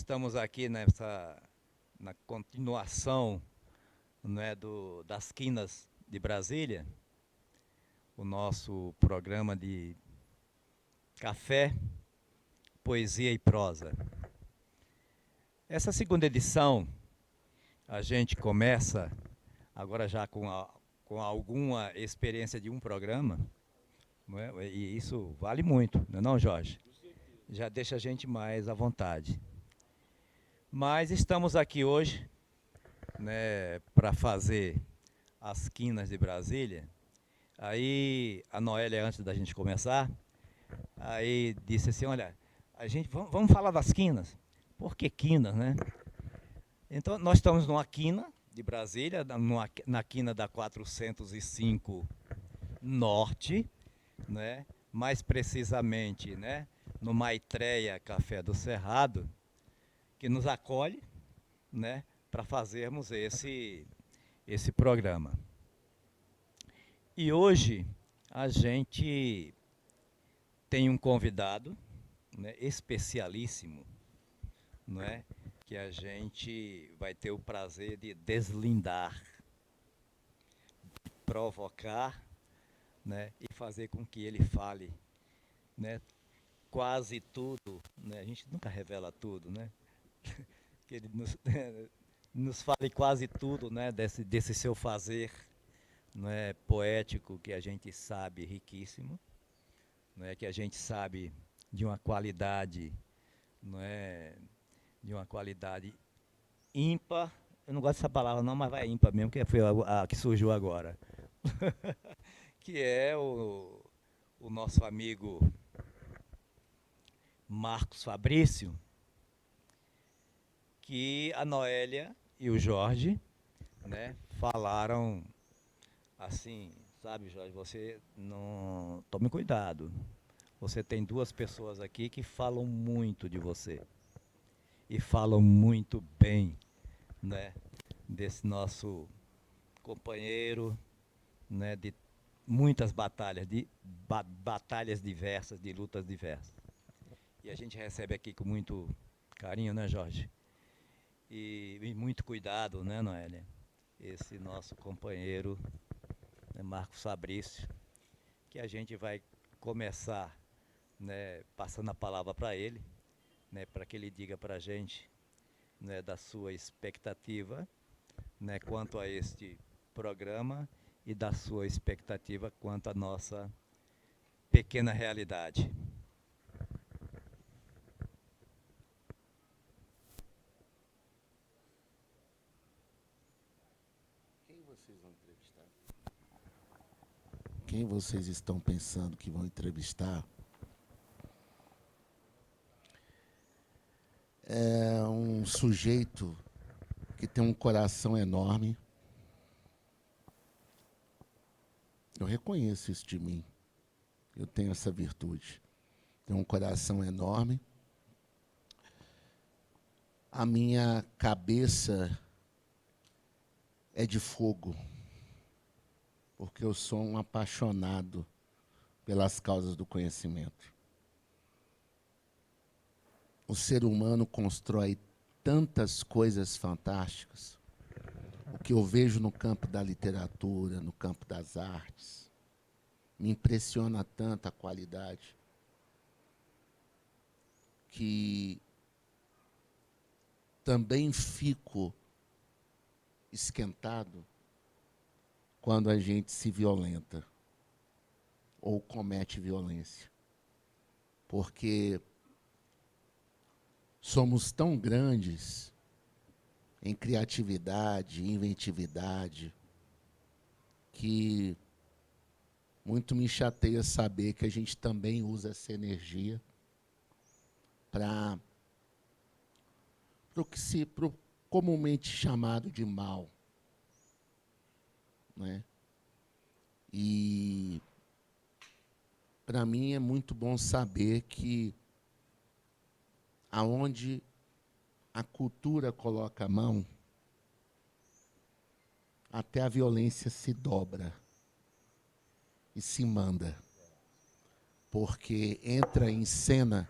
estamos aqui na continuação, né, das quinas de Brasília, o nosso programa de café, poesia e prosa. Essa segunda edição, a gente começa agora já com alguma experiência de um programa, não é? E isso vale muito, não é não, Jorge? Já deixa a gente mais à vontade. Mas estamos aqui hoje, né, para fazer as quinas de Brasília. Aí a Noélia, antes da gente começar, aí disse assim, olha, a gente vamos falar das quinas. Por que quinas, né? Então nós estamos numa quina de Brasília, na quina da 405 Norte, né? Mais precisamente, né, no Maitreya Café do Cerrado, que nos acolhe, né, para fazermos esse programa. E hoje a gente tem um convidado, né, especialíssimo, não é? Que a gente vai ter o prazer de deslindar, provocar, né, e fazer com que ele fale, né, quase tudo, né? A gente nunca revela tudo, né? Que ele nos fale quase tudo, né, desse seu fazer, não é, poético, que a gente sabe riquíssimo, não é, que a gente sabe de uma qualidade, não é, de uma qualidade ímpar. Eu não gosto dessa palavra não, mas vai ímpar mesmo, que foi a que surgiu agora. Que é o nosso amigo Marcos Fabrício, que a Noélia e o Jorge, né, falaram assim, sabe, Jorge, você não tome cuidado. Você tem duas pessoas aqui que falam muito de você e falam muito bem, né, desse nosso companheiro, né, de muitas batalhas, batalhas diversas, de lutas diversas. E a gente recebe aqui com muito carinho, né, Jorge? E muito cuidado, né, Noélia? Esse nosso companheiro, né, Marcos Fabrício, que a gente vai começar, né, passando a palavra para ele, né, para que ele diga para a gente, né, da sua expectativa, né, quanto a este programa e da sua expectativa quanto à nossa pequena realidade. Quem vocês vão entrevistar? Quem vocês estão pensando que vão entrevistar é um sujeito que tem um coração enorme. Eu reconheço isso de mim. Eu tenho essa virtude. Tenho um coração enorme. A minha cabeça é de fogo, porque eu sou um apaixonado pelas causas do conhecimento. O ser humano constrói tantas coisas fantásticas. O que eu vejo no campo da literatura, no campo das artes, me impressiona tanto a qualidade que também fico esquentado quando a gente se violenta ou comete violência. Porque somos tão grandes em criatividade, inventividade, que muito me chateia saber que a gente também usa essa energia para o que se comumente chamado de mal, né? E para mim é muito bom saber que aonde a cultura coloca a mão, até a violência se dobra e se manda, porque entra em cena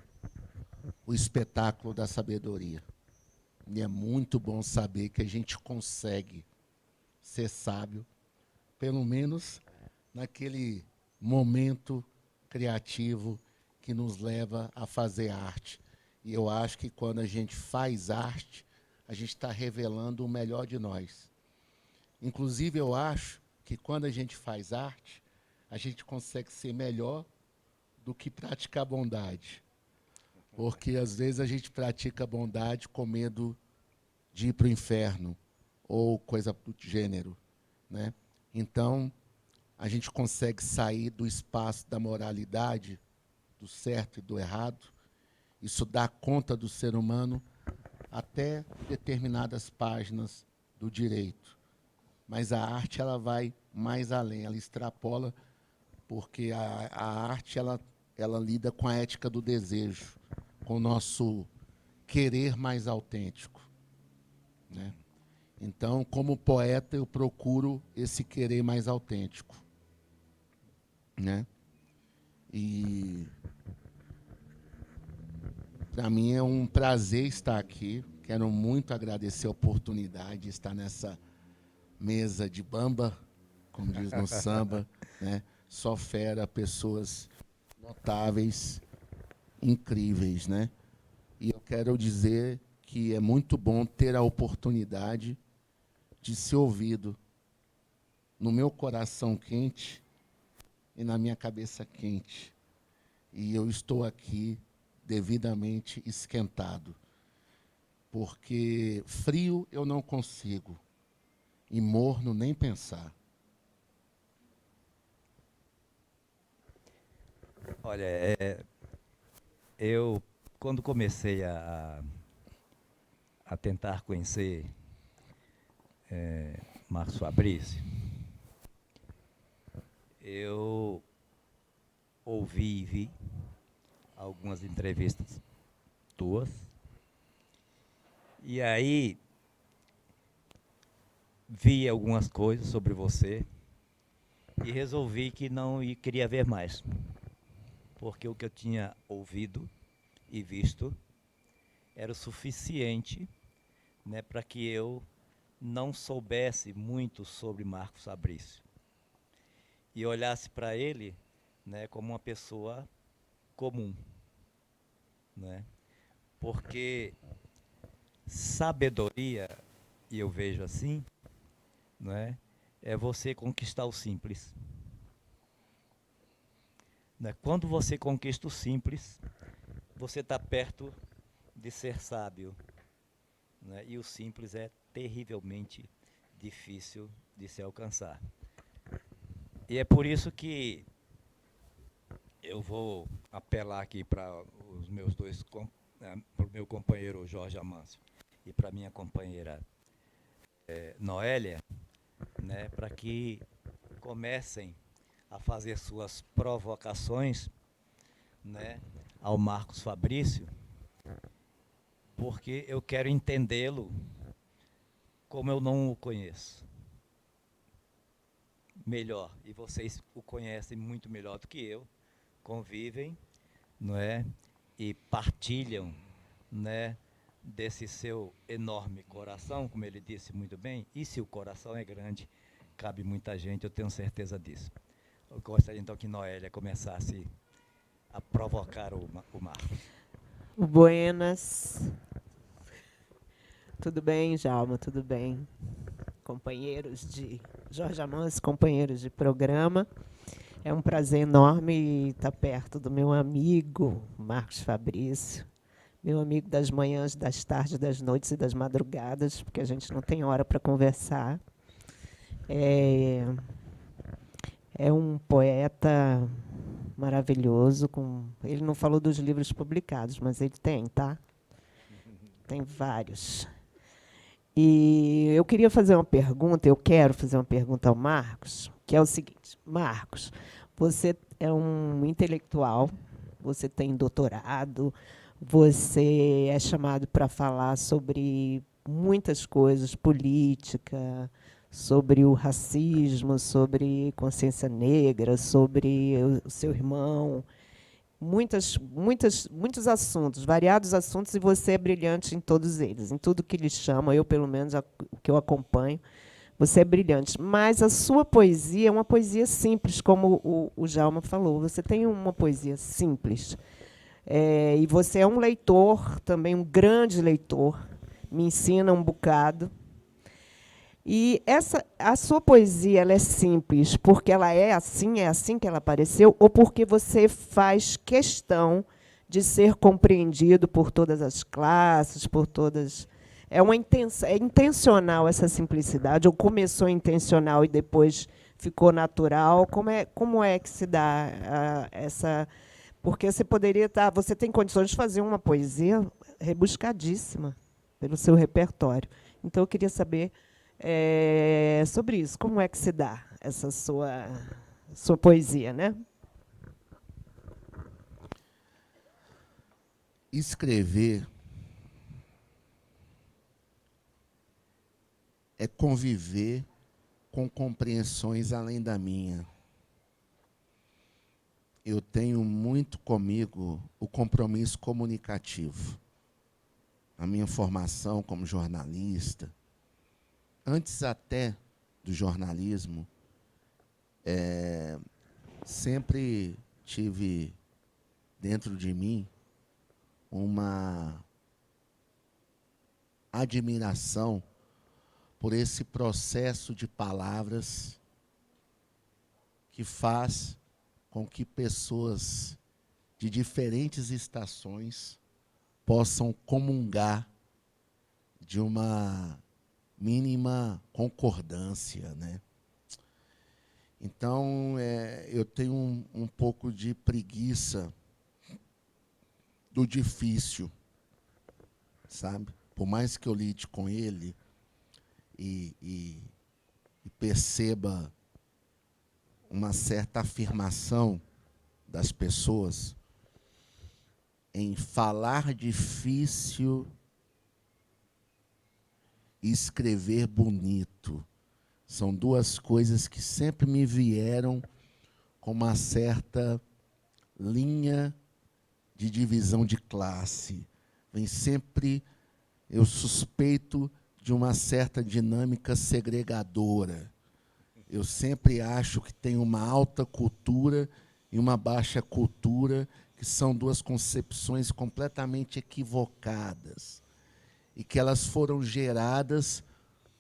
o espetáculo da sabedoria. E é muito bom saber que a gente consegue ser sábio, pelo menos naquele momento criativo que nos leva a fazer arte. E eu acho que quando a gente faz arte, a gente está revelando o melhor de nós. Inclusive, eu acho que quando a gente faz arte, a gente consegue ser melhor do que praticar bondade. Porque, às vezes, a gente pratica bondade com medo de ir para o inferno, ou coisa do gênero, né? Então, a gente consegue sair do espaço da moralidade, do certo e do errado. Isso dá conta do ser humano até determinadas páginas do direito. Mas a arte ela vai mais além, ela extrapola, porque a arte ela lida com a ética do desejo, com o nosso querer mais autêntico, né? Então, como poeta, eu procuro esse querer mais autêntico, né? E para mim é um prazer estar aqui. Quero muito agradecer a oportunidade de estar nessa mesa de bamba, como diz no samba, né? Só fera, pessoas notáveis, incríveis, né? E eu quero dizer que é muito bom ter a oportunidade de ser ouvido no meu coração quente e na minha cabeça quente. E eu estou aqui devidamente esquentado, porque frio eu não consigo, e morno nem pensar. Olha, eu, quando comecei a tentar conhecer Marcos Fabrício, eu ouvi e vi algumas entrevistas tuas, e aí vi algumas coisas sobre você e resolvi que não queria ver mais, porque o que eu tinha ouvido e visto era o suficiente, né, para que eu não soubesse muito sobre Marcos Fabrício e olhasse para ele, né, como uma pessoa comum, né? Porque sabedoria, e eu vejo assim, né, é você conquistar o simples. Né? Quando você conquista o simples, você está perto de ser sábio. Né? E o simples é terrivelmente difícil de se alcançar. E é por isso que eu vou apelar aqui para os meus para o meu companheiro Jorge Amâncio e para minha companheira Noélia, né, para que comecem a fazer suas provocações, né, ao Marcos Fabrício, porque eu quero entendê-lo como eu não o conheço melhor, e vocês o conhecem muito melhor do que eu, convivem, não é? E partilham, né, desse seu enorme coração, como ele disse muito bem, e se o coração é grande, cabe muita gente, eu tenho certeza disso. Eu gostaria então que Noélia começasse a provocar o Marcos. Buenas. Tudo bem, Jalma? Tudo bem? Companheiros de Jorge Amâncio, companheiros de programa. É um prazer enorme estar perto do meu amigo Marcos Fabrício, meu amigo das manhãs, das tardes, das noites e das madrugadas, porque a gente não tem hora para conversar. É um poeta maravilhoso. Ele não falou dos livros publicados, mas ele tem, tá? Tem vários. E eu queria fazer uma pergunta, eu quero fazer uma pergunta ao Marcos, que é o seguinte: Marcos, você é um intelectual, você tem doutorado, você é chamado para falar sobre muitas coisas, política, sobre o racismo, sobre consciência negra, sobre o seu irmão. muitos assuntos, variados assuntos, e você é brilhante em todos eles, em tudo que lhe chama, eu, pelo menos, o que eu acompanho, você é brilhante. Mas a sua poesia é uma poesia simples, como o Djalma falou. Você tem uma poesia simples. E você é um leitor, também um grande leitor, me ensina um bocado. E a sua poesia ela é simples porque ela é assim que ela apareceu, ou porque você faz questão de ser compreendido por todas as classes, por todas. É intencional essa simplicidade, ou começou intencional e depois ficou natural? Como é que se dá essa? Porque você poderia estar, você tem condições de fazer uma poesia rebuscadíssima pelo seu repertório. Então eu queria saber sobre isso. Como é que se dá essa sua poesia, né? Escrever é conviver com compreensões além da minha. Eu tenho muito comigo o compromisso comunicativo. A minha formação como jornalista, antes até do jornalismo, sempre tive dentro de mim uma admiração por esse processo de palavras que faz com que pessoas de diferentes estações possam comungar de uma mínima concordância, né? Então, eu tenho um pouco de preguiça do difícil, sabe? Por mais que eu lide com ele e perceba uma certa afirmação das pessoas em falar difícil e escrever bonito. São duas coisas que sempre me vieram com uma certa linha de divisão de classe. Vem sempre, eu suspeito, de uma certa dinâmica segregadora. Eu sempre acho que tem uma alta cultura e uma baixa cultura, que são duas concepções completamente equivocadas e que elas foram geradas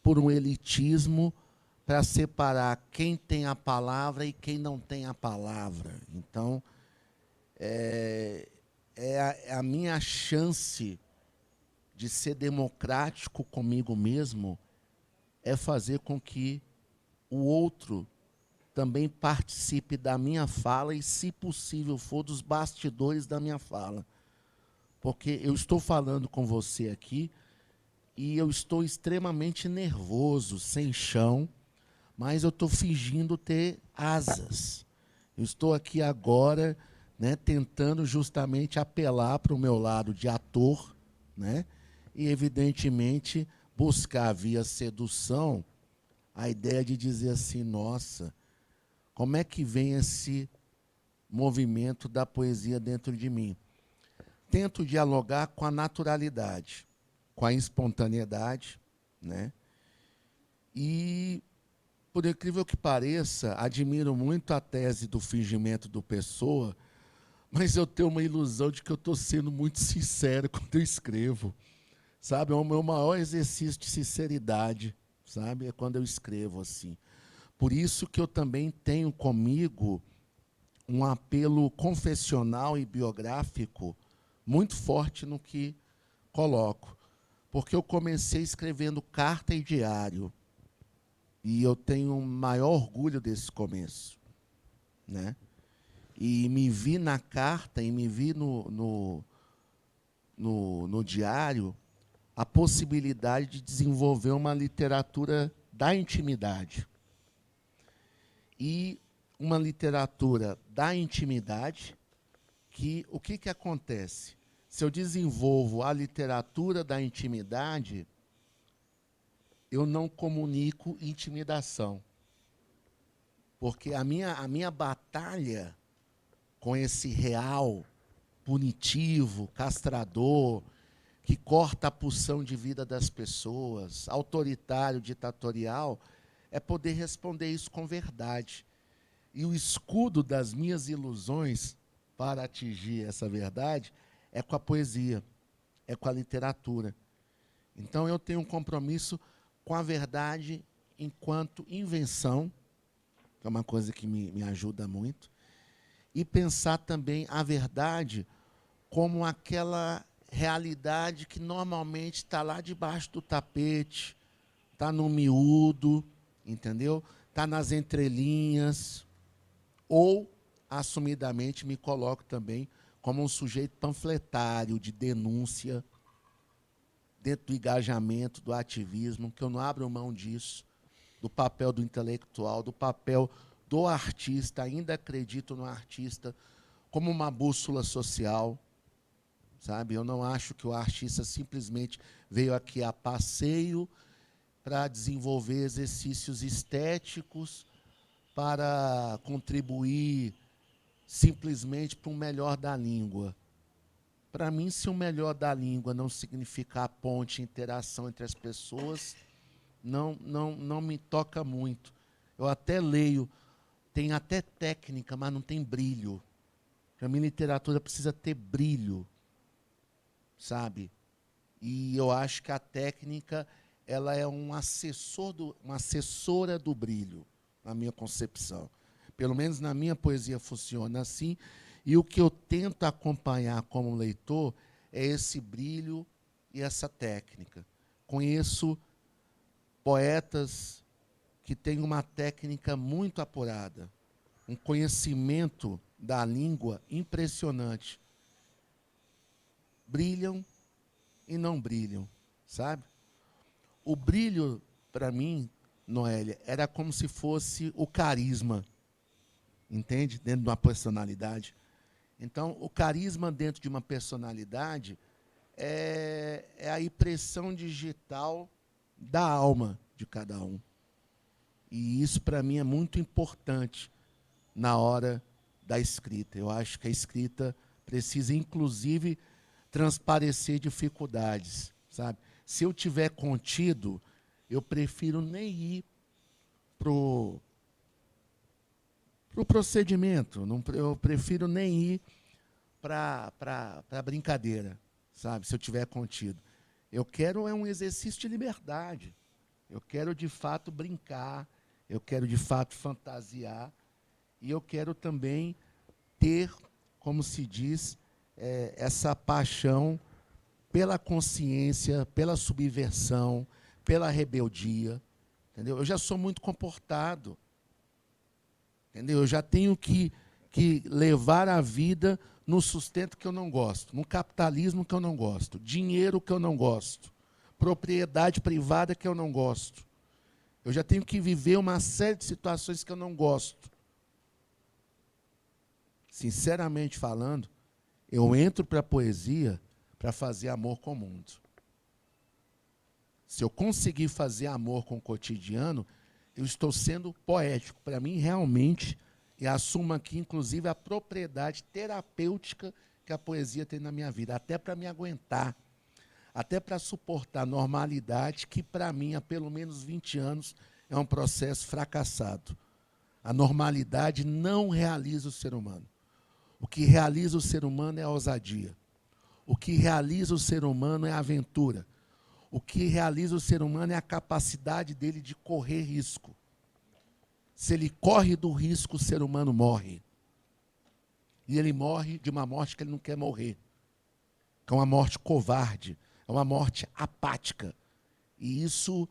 por um elitismo para separar quem tem a palavra e quem não tem a palavra. Então, é a minha chance de ser democrático comigo mesmo é fazer com que o outro também participe da minha fala e, se possível for, dos bastidores da minha fala. Porque eu estou falando com você aqui e eu estou extremamente nervoso, sem chão, mas eu estou fingindo ter asas. Eu estou aqui agora, né, tentando justamente apelar para o meu lado de ator, né, e, evidentemente, buscar via sedução a ideia de dizer assim, nossa, como é que vem esse movimento da poesia dentro de mim? Tento dialogar com a naturalidade, com a espontaneidade, né? E, por incrível que pareça, admiro muito a tese do fingimento do Pessoa, mas eu tenho uma ilusão de que eu estou sendo muito sincero quando eu escrevo. Sabe, é o meu maior exercício de sinceridade, sabe? É quando eu escrevo assim. Por isso que eu também tenho comigo um apelo confessional e biográfico muito forte no que coloco. Porque eu comecei escrevendo carta e diário. E eu tenho um maior orgulho desse começo, né? E me vi na carta e me vi no diário a possibilidade de desenvolver uma literatura da intimidade. E uma literatura da intimidade que, o que acontece? Se eu desenvolvo a literatura da intimidade, eu não comunico intimidação. Porque a minha batalha com esse real punitivo, castrador, que corta a pulsão de vida das pessoas, autoritário, ditatorial, é poder responder isso com verdade. E o escudo das minhas ilusões para atingir essa verdade é com a poesia, é com a literatura. Então, eu tenho um compromisso com a verdade enquanto invenção, que é uma coisa que me ajuda muito, e pensar também a verdade como aquela realidade que normalmente está lá debaixo do tapete, está no miúdo, entendeu? Está nas entrelinhas, ou, assumidamente, me coloco também como um sujeito panfletário, de denúncia, dentro do engajamento, do ativismo, que eu não abro mão disso, do papel do intelectual, do papel do artista, ainda acredito no artista como uma bússola social, sabe? Eu não acho que o artista simplesmente veio aqui a passeio para desenvolver exercícios estéticos, para contribuir simplesmente para o melhor da língua. Para mim, se o melhor da língua não significar ponte, interação entre as pessoas, não me toca muito. Eu até leio, tem até técnica, mas não tem brilho. Para mim, literatura precisa ter brilho, sabe? E eu acho que a técnica ela é uma assessora do brilho, na minha concepção. Pelo menos na minha poesia funciona assim. E o que eu tento acompanhar como leitor é esse brilho e essa técnica. Conheço poetas que têm uma técnica muito apurada, um conhecimento da língua impressionante. Brilham e não brilham, sabe? O brilho, para mim, Noélia, era como se fosse o carisma, entende? Dentro de uma personalidade. Então, o carisma dentro de uma personalidade é a impressão digital da alma de cada um. E isso, para mim, é muito importante na hora da escrita. Eu acho que a escrita precisa, inclusive, transparecer dificuldades, sabe? Se eu tiver contido, eu prefiro nem ir para o procedimento, eu prefiro nem ir para a brincadeira, sabe? Se eu tiver contido. Eu quero um exercício de liberdade. Eu quero, de fato, brincar, eu quero, de fato, fantasiar, e eu quero também ter, como se diz, essa paixão pela consciência, pela subversão, pela rebeldia. Entendeu? Eu já sou muito comportado. Entendeu? Eu já tenho que levar a vida no sustento que eu não gosto, no capitalismo que eu não gosto, dinheiro que eu não gosto, propriedade privada que eu não gosto. Eu já tenho que viver uma série de situações que eu não gosto. Sinceramente falando, eu entro para a poesia para fazer amor com o mundo. Se eu conseguir fazer amor com o cotidiano, eu estou sendo poético. Para mim, realmente, e assumo aqui, inclusive, a propriedade terapêutica que a poesia tem na minha vida, até para me aguentar, até para suportar a normalidade, que, para mim, há pelo menos 20 anos, é um processo fracassado. A normalidade não realiza o ser humano. O que realiza o ser humano é a ousadia. O que realiza o ser humano é a aventura. O que realiza o ser humano é a capacidade dele de correr risco. Se ele corre do risco, o ser humano morre. E ele morre de uma morte que ele não quer morrer. Que é uma morte covarde, é uma morte apática. E isso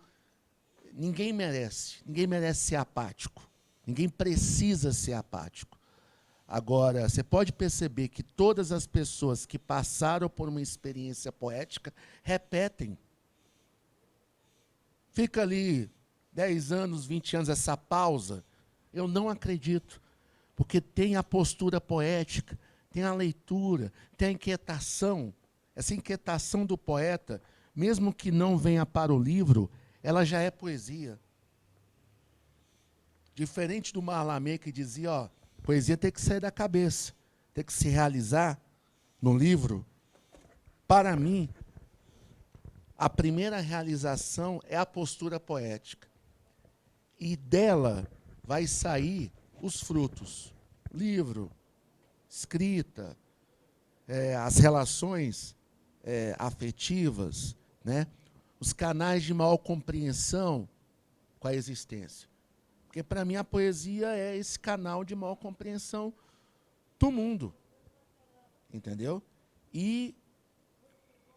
ninguém merece. Ninguém merece ser apático. Ninguém precisa ser apático. Agora, você pode perceber que todas as pessoas que passaram por uma experiência poética repetem. Fica ali 10 anos, 20 anos, essa pausa. Eu não acredito, porque tem a postura poética, tem a leitura, tem a inquietação. Essa inquietação do poeta, mesmo que não venha para o livro, ela já é poesia. Diferente do Mallarmé, que dizia, poesia tem que sair da cabeça, tem que se realizar, no livro, para mim, a primeira realização é a postura poética. E dela vai sair os frutos. Livro, escrita, as relações afetivas, né? Os canais de maior compreensão com a existência. Porque, para mim, a poesia é esse canal de maior compreensão do mundo. Entendeu? E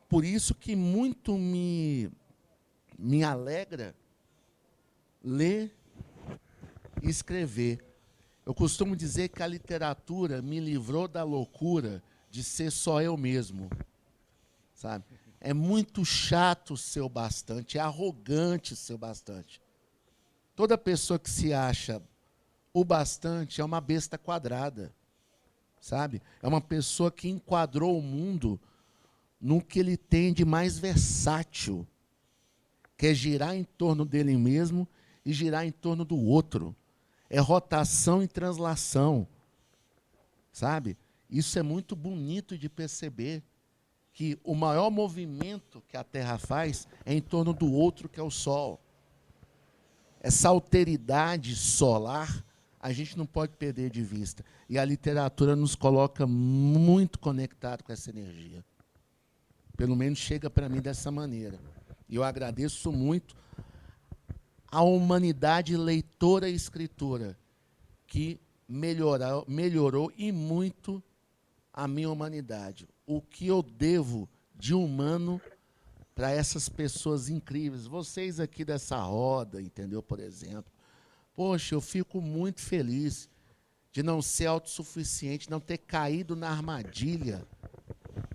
por isso que muito me alegra ler e escrever. Eu costumo dizer que a literatura me livrou da loucura de ser só eu mesmo. Sabe? É muito chato ser o bastante, é arrogante ser o bastante. Toda pessoa que se acha o bastante é uma besta quadrada. Sabe? É uma pessoa que enquadrou o mundo no que ele tem de mais versátil, que é girar em torno dele mesmo e girar em torno do outro. É rotação e translação. Sabe? Isso é muito bonito de perceber, que o maior movimento que a Terra faz é em torno do outro, que é o Sol. Essa alteridade solar a gente não pode perder de vista. E a literatura nos coloca muito conectado com essa energia. Pelo menos chega para mim dessa maneira. E eu agradeço muito a humanidade leitora e escritora, que melhorou e muito a minha humanidade. O que eu devo de humano para essas pessoas incríveis. Vocês aqui dessa roda, entendeu? Por exemplo. Poxa, eu fico muito feliz de não ser autossuficiente, não ter caído na armadilha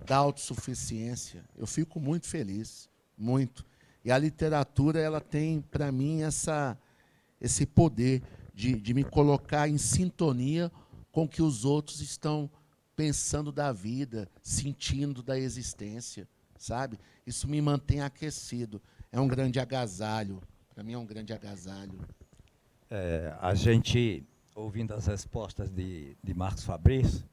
da autossuficiência. Eu fico muito feliz, muito. E a literatura, ela tem, para mim, esse poder de me colocar em sintonia com o que os outros estão pensando da vida, sentindo da existência, sabe? Isso me mantém aquecido. É um grande agasalho. Para mim é um grande agasalho. A gente, ouvindo as respostas de Marcos Fabrício,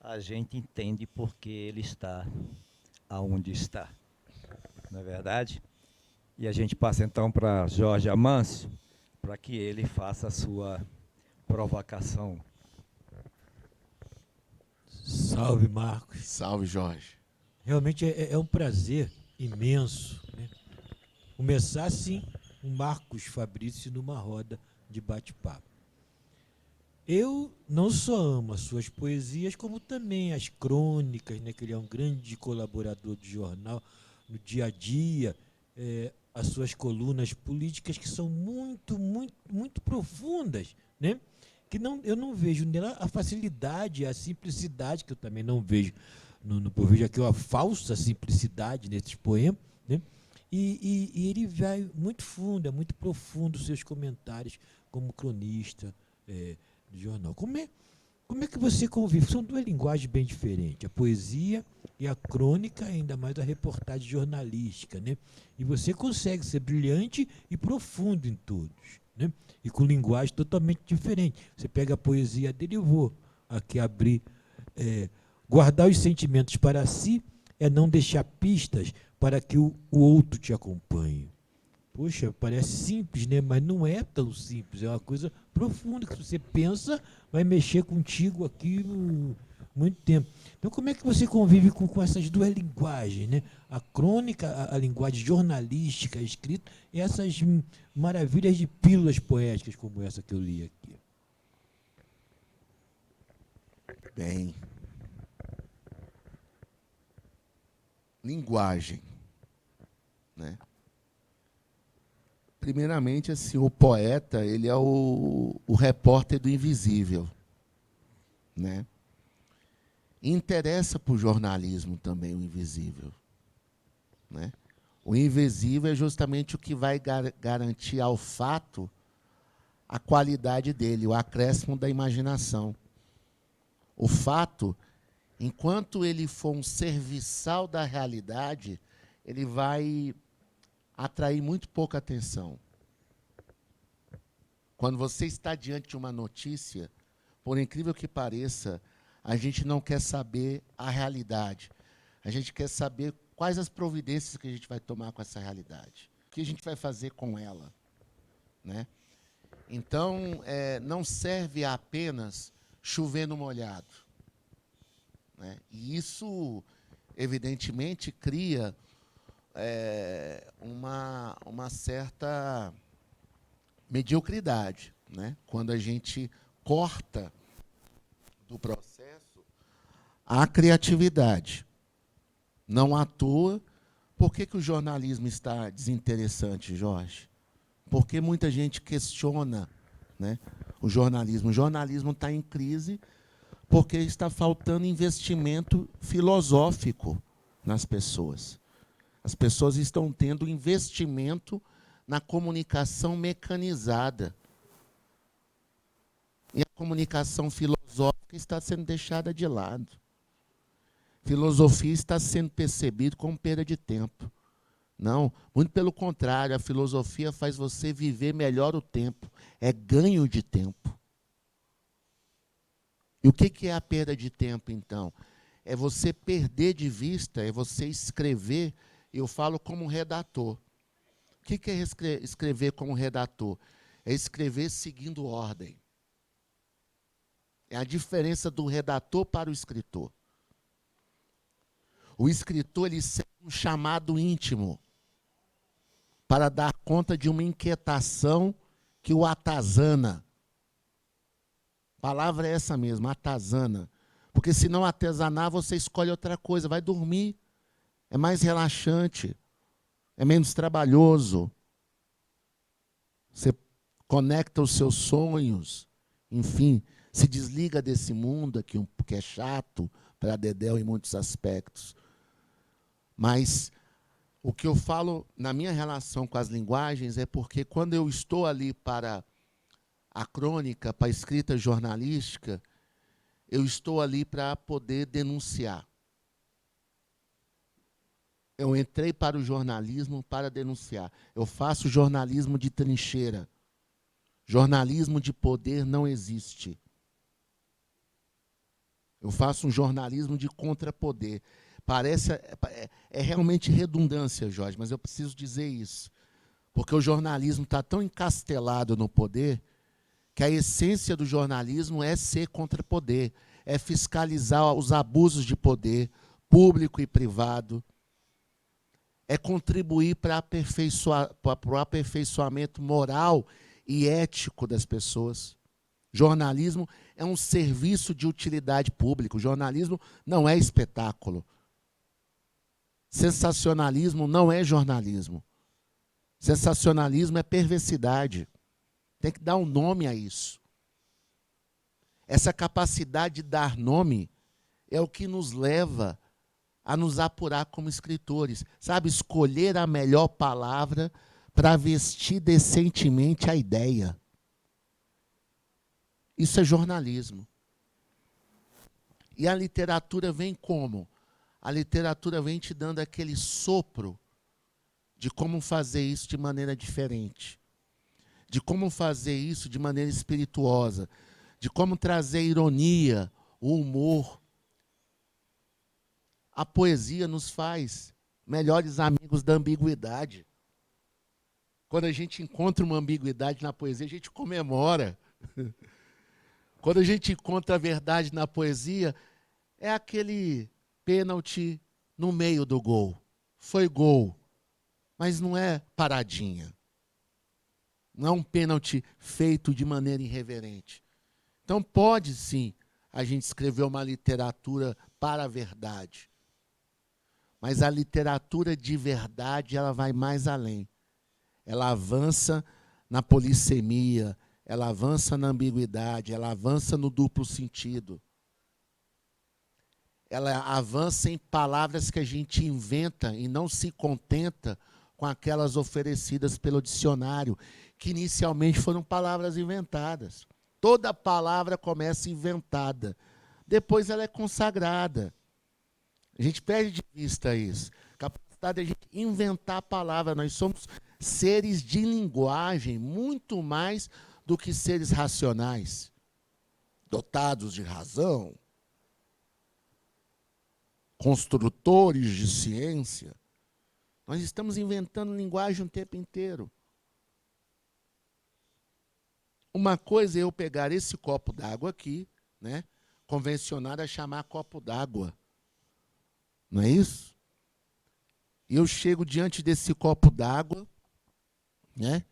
a gente entende por que ele está aonde está, não é verdade? E a gente passa então para Jorge Amâncio, para que ele faça a sua provocação. Salve, Marcos. Salve, Jorge. Realmente é um prazer imenso, né? Começar assim, o Marcos Fabrício numa roda de bate-papo. Eu não só amo as suas poesias, como também as crônicas, né, que ele é um grande colaborador do jornal no dia a dia, as suas colunas políticas, que são muito, muito, muito profundas, né? Que eu não vejo nela a facilidade, a simplicidade, que eu também não vejo. Eu vejo aqui uma falsa simplicidade nesses poemas, né? E ele vai muito fundo, é muito profundo os seus comentários como cronista do jornal. Como é que você convive? São duas linguagens bem diferentes, a poesia e a crônica, ainda mais a reportagem jornalística, né? E você consegue ser brilhante e profundo em todos, né? E com linguagem totalmente diferente. Você pega a poesia dele, eu vou aqui abrir. Guardar os sentimentos para si é não deixar pistas para que o outro te acompanhe. Poxa, parece simples, né? Mas não é tão simples. É uma coisa profunda que você pensa, vai mexer contigo aqui muito tempo. Então, como é que você convive com essas duas linguagens, né? A crônica, a linguagem jornalística, a escrita, e essas maravilhas de pílulas poéticas como essa que eu li aqui. Bem, linguagem, né? Primeiramente, assim, o poeta, ele é o repórter do invisível, né? Interessa para o jornalismo também o invisível, né? O invisível é justamente o que vai garantir ao fato a qualidade dele, o acréscimo da imaginação. O fato, enquanto ele for um serviçal da realidade, ele vai atrair muito pouca atenção. Quando você está diante de uma notícia, por incrível que pareça, a gente não quer saber a realidade. A gente quer saber quais as providências que a gente vai tomar com essa realidade. O que a gente vai fazer com ela, né? Então, não serve apenas chover no molhado, né? E isso, evidentemente, cria uma certa mediocridade, né? Quando a gente corta do processo a criatividade. Não à toa, por que o jornalismo está desinteressante, Jorge? Porque muita gente questiona, né, o jornalismo. O jornalismo está em crise porque está faltando investimento filosófico nas pessoas. As pessoas estão tendo investimento na comunicação mecanizada. E a comunicação filosófica está sendo deixada de lado. Filosofia está sendo percebido como perda de tempo. Não, muito pelo contrário, a filosofia faz você viver melhor o tempo. É ganho de tempo. E o que é a perda de tempo, então? É você perder de vista, é você escrever, eu falo como redator. O que é escrever como redator? É escrever seguindo ordem. É a diferença do redator para o escritor. O escritor, ele segue um chamado íntimo para dar conta de uma inquietação que o atazana. A palavra é essa mesmo, atazana. Porque se não atazanar, você escolhe outra coisa, vai dormir. É mais relaxante, é menos trabalhoso. Você conecta os seus sonhos, enfim, se desliga desse mundo aqui, que é chato para Dedéu em muitos aspectos. Mas o que eu falo na minha relação com as linguagens é porque quando eu estou ali para a crônica, para a escrita jornalística, eu estou ali para poder denunciar. Eu entrei para o jornalismo para denunciar. Eu faço jornalismo de trincheira. Jornalismo de poder não existe. Eu faço um jornalismo de contrapoder. Parece, é realmente redundância, Jorge, mas eu preciso dizer isso. Porque o jornalismo está tão encastelado no poder que a essência do jornalismo é ser contrapoder, é fiscalizar os abusos de poder, público e privado, é contribuir para o aperfeiçoamento moral e ético das pessoas. Jornalismo é um serviço de utilidade pública. O jornalismo não é espetáculo. Sensacionalismo não é jornalismo. Sensacionalismo é perversidade. Tem que dar um nome a isso. Essa capacidade de dar nome é o que nos leva a nos apurar como escritores. Sabe, escolher a melhor palavra para vestir decentemente a ideia. Isso é jornalismo. E a literatura vem como? A literatura vem te dando aquele sopro de como fazer isso de maneira diferente, de como fazer isso de maneira espirituosa, de como trazer ironia, o humor. A poesia nos faz melhores amigos da ambiguidade. Quando a gente encontra uma ambiguidade na poesia, a gente comemora. Quando a gente encontra a verdade na poesia, é aquele pênalti no meio do gol. Foi gol, mas não é paradinha. Não é um pênalti feito de maneira irreverente. Então pode sim a gente escrever uma literatura para a verdade. Mas a literatura de verdade, ela vai mais além. Ela avança na polissemia, ela avança na ambiguidade, ela avança no duplo sentido. Ela avança em palavras que a gente inventa e não se contenta com aquelas oferecidas pelo dicionário, que inicialmente foram palavras inventadas. Toda palavra começa inventada. Depois ela é consagrada. A gente perde de vista isso. Capacidade de a gente inventar palavras. Nós somos seres de linguagem, muito mais do que seres racionais, dotados de razão. construtores de ciência, nós estamos inventando linguagem o tempo inteiro. Uma coisa é eu pegar esse copo d'água aqui, né, convencionado a chamar copo d'água. Não é isso? E eu chego diante desse copo d'água, né,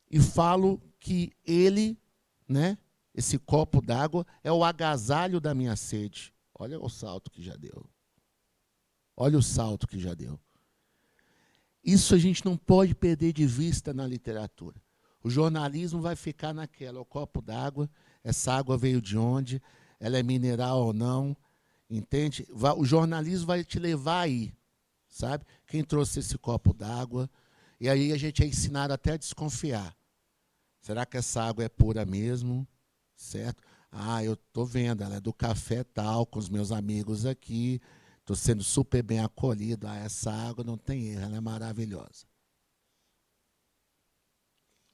e falo que ele, né, esse copo d'água, é o agasalho da minha sede. Olha o salto que já deu. Olha o salto que já deu. Isso a gente não pode perder de vista na literatura. O jornalismo vai ficar naquela, o copo d'água, essa água veio de onde, ela é mineral ou não, entende? O jornalismo vai te levar aí, sabe? Quem trouxe esse copo d'água, e aí a gente é ensinado até a desconfiar. Será que essa água é pura mesmo? Certo? Ah, eu estou vendo, ela é do café tal, com os meus amigos aqui, estou sendo super bem acolhido. Ah, essa água não tem erro, ela é maravilhosa.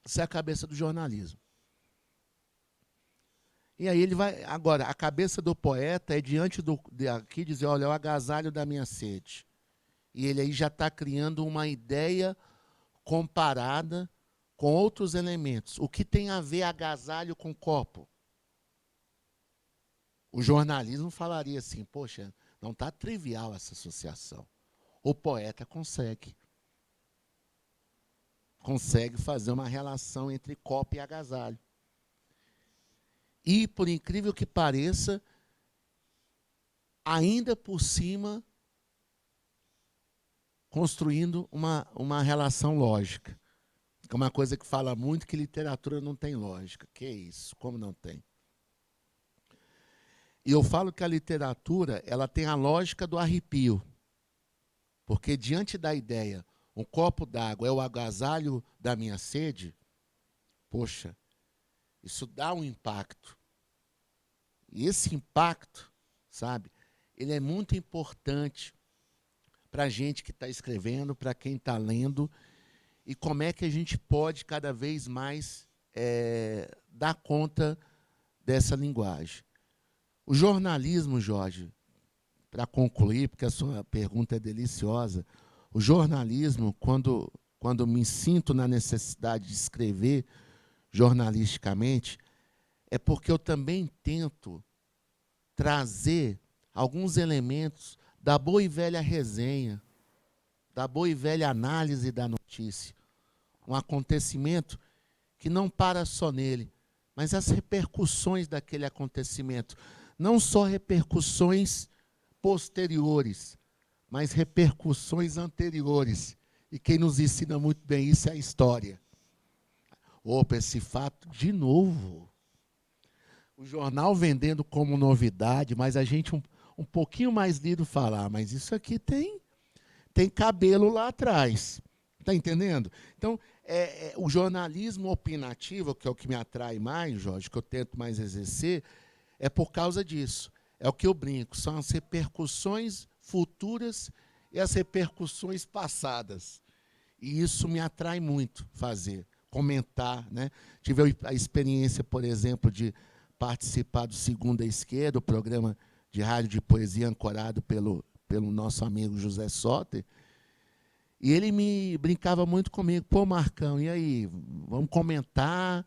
Essa é a cabeça do jornalismo. E aí ele vai. Agora, a cabeça do poeta é diante de aqui dizer, olha, é o agasalho da minha sede. E ele aí já está criando uma ideia comparada com outros elementos. O que tem a ver agasalho com copo? O jornalismo falaria assim, poxa, não está trivial essa associação. O poeta consegue. Consegue fazer uma relação entre copo e agasalho. E, por incrível que pareça, ainda por cima, construindo uma relação lógica. Que é uma coisa que fala muito que literatura não tem lógica. Que é isso? Como não tem? E eu falo que a literatura ela tem a lógica do arrepio. Porque diante da ideia, um copo d'água é o agasalho da minha sede, poxa, isso dá um impacto. E esse impacto, sabe, ele é muito importante para a gente que está escrevendo, para quem está lendo, e como é que a gente pode cada vez mais dar conta dessa linguagem. O jornalismo, Jorge, para concluir, porque a sua pergunta é deliciosa, o jornalismo, quando me sinto na necessidade de escrever jornalisticamente, é porque eu também tento trazer alguns elementos da boa e velha resenha, da boa e velha análise da notícia. Um acontecimento que não para só nele, mas as repercussões daquele acontecimento. Não só repercussões posteriores, mas repercussões anteriores. E quem nos ensina muito bem isso é a história. Opa, esse fato, de novo. O jornal vendendo como novidade, mas a gente um pouquinho mais lido falar, mas isso aqui tem cabelo lá atrás. Está entendendo? Então, o jornalismo opinativo, que é o que me atrai mais, Jorge, que eu tento mais exercer, é por causa disso. É o que eu brinco, são as repercussões futuras e as repercussões passadas. E isso me atrai muito fazer, comentar. Né? Tive a experiência, por exemplo, de participar do Segunda Esquerda, o programa de rádio de poesia ancorado pelo nosso amigo José Soter, e ele me brincava muito comigo. Pô, Marcão, e aí? Vamos comentar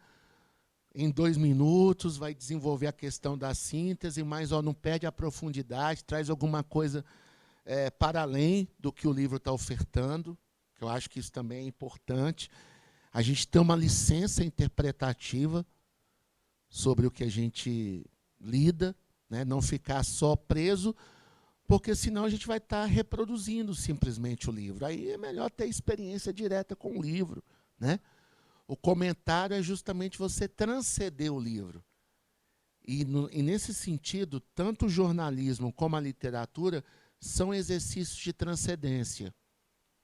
em 2 minutos, vai desenvolver a questão da síntese, mas não perde a profundidade, traz alguma coisa para além do que o livro está ofertando, que eu acho que isso também é importante. A gente tem uma licença interpretativa sobre o que a gente lida, né? Não ficar só preso, porque senão a gente vai estar reproduzindo simplesmente o livro. Aí é melhor ter experiência direta com o livro. Né? O comentário é justamente você transcender o livro. E nesse sentido, tanto o jornalismo como a literatura são exercícios de transcendência.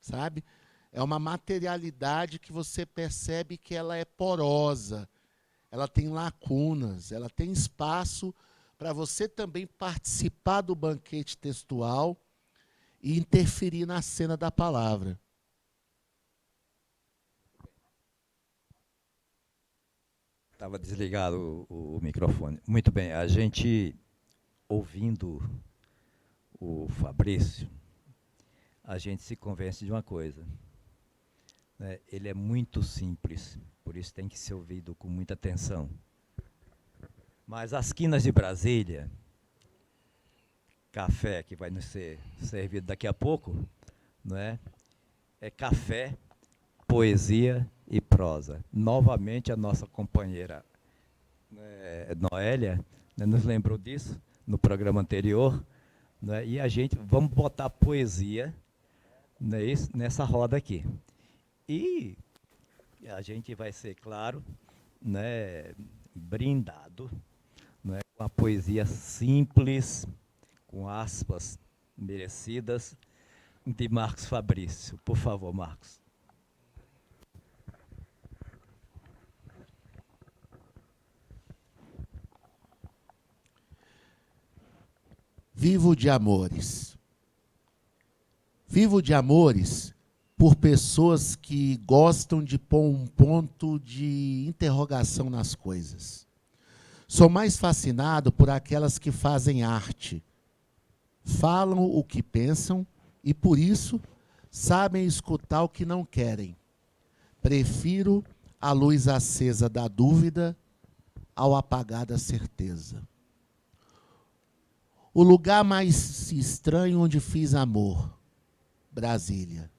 Sabe? É uma materialidade que você percebe que ela é porosa, ela tem lacunas, ela tem espaço para você também participar do banquete textual e interferir na cena da palavra. Estava desligado o microfone. Muito bem, a gente, ouvindo o Fabrício, a gente se convence de uma coisa, né? Ele é muito simples, por isso tem que ser ouvido com muita atenção. Mas as quinas de Brasília, café que vai nos ser servido daqui a pouco, não é? É café, poesia e prosa. Novamente a nossa companheira Noélia, né, nos lembrou disso no programa anterior, né, e a gente vamos botar poesia, né, isso, nessa roda aqui. E a gente vai ser, claro, né, brindado, né, com a poesia simples, com aspas merecidas, de Marcos Fabrício. Por favor, Marcos. Vivo de amores. Vivo de amores por pessoas que gostam de pôr um ponto de interrogação nas coisas. Sou mais fascinado por aquelas que fazem arte. Falam o que pensam e, por isso, sabem escutar o que não querem. Prefiro a luz acesa da dúvida ao apagar da certeza. O lugar mais estranho onde fiz amor, Brasília.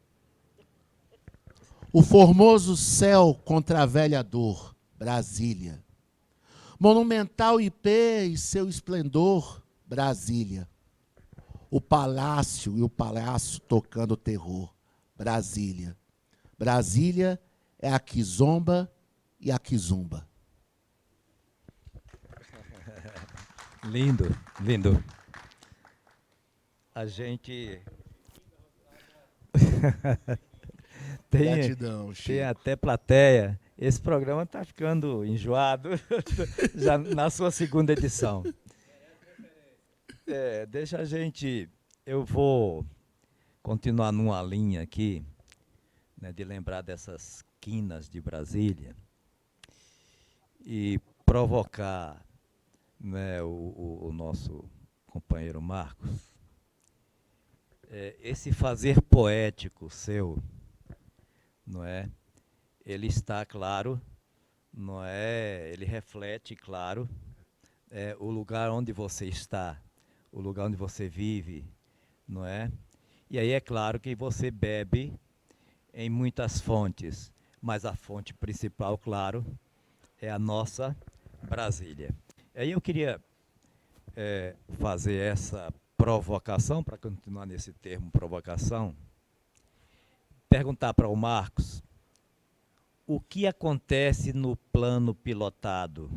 O formoso céu contra a velha dor, Brasília. Monumental IP e seu esplendor, Brasília. O palácio e o palácio tocando terror, Brasília. Brasília é a que zomba e a que zumba. Lindo, lindo. A gente Gratidão, tem Chico. até plateia. Esse programa está ficando enjoado já na sua segunda edição. Deixa a gente. Eu vou continuar numa linha aqui, né, de lembrar dessas quinas de Brasília e provocar, né, o nosso companheiro Marcos. Esse fazer poético seu, não é? Ele está claro, não é? Ele reflete, claro, o lugar onde você está, o lugar onde você vive, não é? E aí é claro que você bebe em muitas fontes, mas a fonte principal, claro, é a nossa Brasília. Aí eu queria fazer essa provocação, para continuar nesse termo provocação, perguntar para o Marcos o que acontece no plano pilotado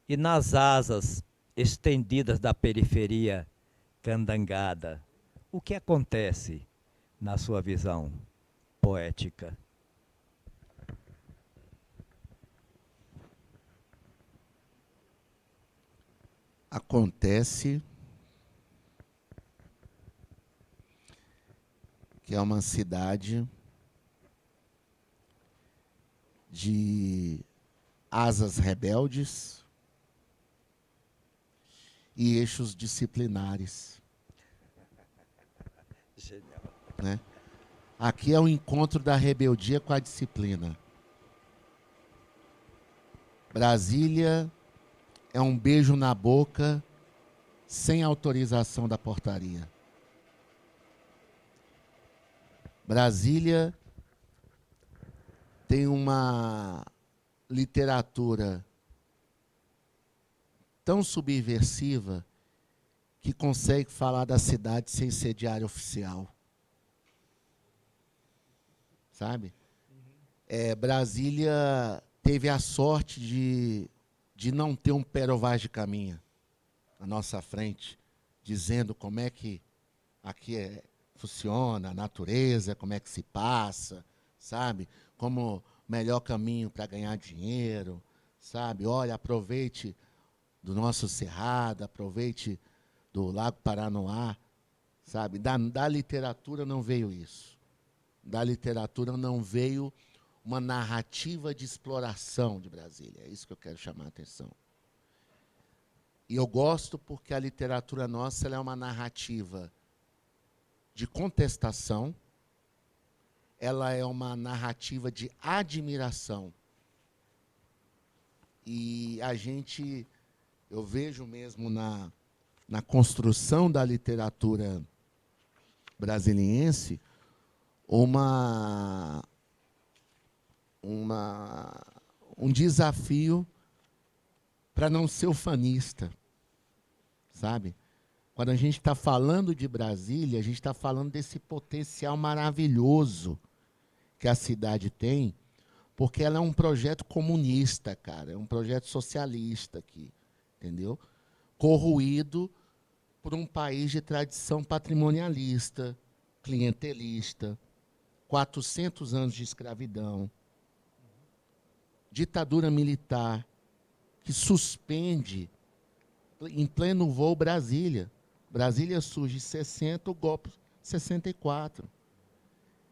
e nas asas estendidas da periferia candangada. O que acontece na sua visão poética? Acontece que é uma cidade de asas rebeldes e eixos disciplinares. Genial. Né? Aqui é o encontro da rebeldia com a disciplina. Brasília é um beijo na boca sem autorização da portaria. Brasília tem uma literatura tão subversiva que consegue falar da cidade sem ser diário oficial. Sabe? Brasília teve a sorte de não ter um Perovaz de caminha à nossa frente, dizendo como é que aqui funciona, a natureza, como é que se passa, sabe? Como o melhor caminho para ganhar dinheiro, sabe? Olha, aproveite do nosso Cerrado, aproveite do Lago Paranoá, sabe? Da literatura não veio isso. Da literatura não veio uma narrativa de exploração de Brasília. É isso que eu quero chamar a atenção. E eu gosto porque a literatura nossa ela é uma narrativa de contestação, ela é uma narrativa de admiração. E eu vejo mesmo na construção da literatura brasiliense um desafio para não ser ufanista, sabe? Quando a gente está falando de Brasília, a gente está falando desse potencial maravilhoso que a cidade tem, porque ela é um projeto comunista, cara, é um projeto socialista aqui, entendeu? Corroído por um país de tradição patrimonialista, clientelista, 400 anos de escravidão, ditadura militar, que suspende em pleno voo Brasília. Brasília surge em 60, o golpe 64.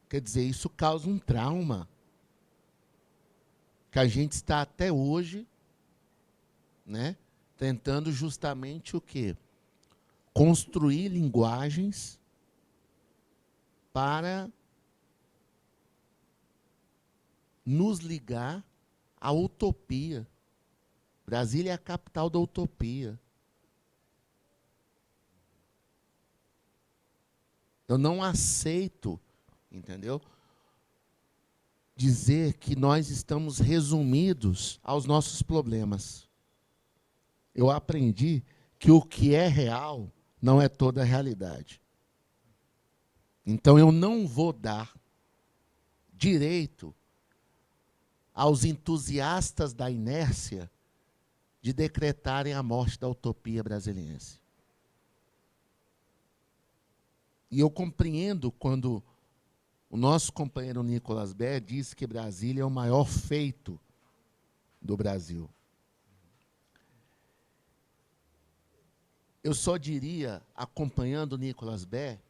Quer dizer, isso causa um trauma que a gente está até hoje, né, tentando justamente o quê? Construir linguagens para nos ligar à utopia. Brasília é a capital da utopia. Eu não aceito, entendeu? Dizer que nós estamos resumidos aos nossos problemas. Eu aprendi que o que é real não é toda a realidade. Então eu não vou dar direito aos entusiastas da inércia de decretarem a morte da utopia brasiliense. E eu compreendo quando o nosso companheiro Nicolas Bé diz que Brasília é o maior feito do Brasil. Eu só diria, acompanhando o Nicolas Bé,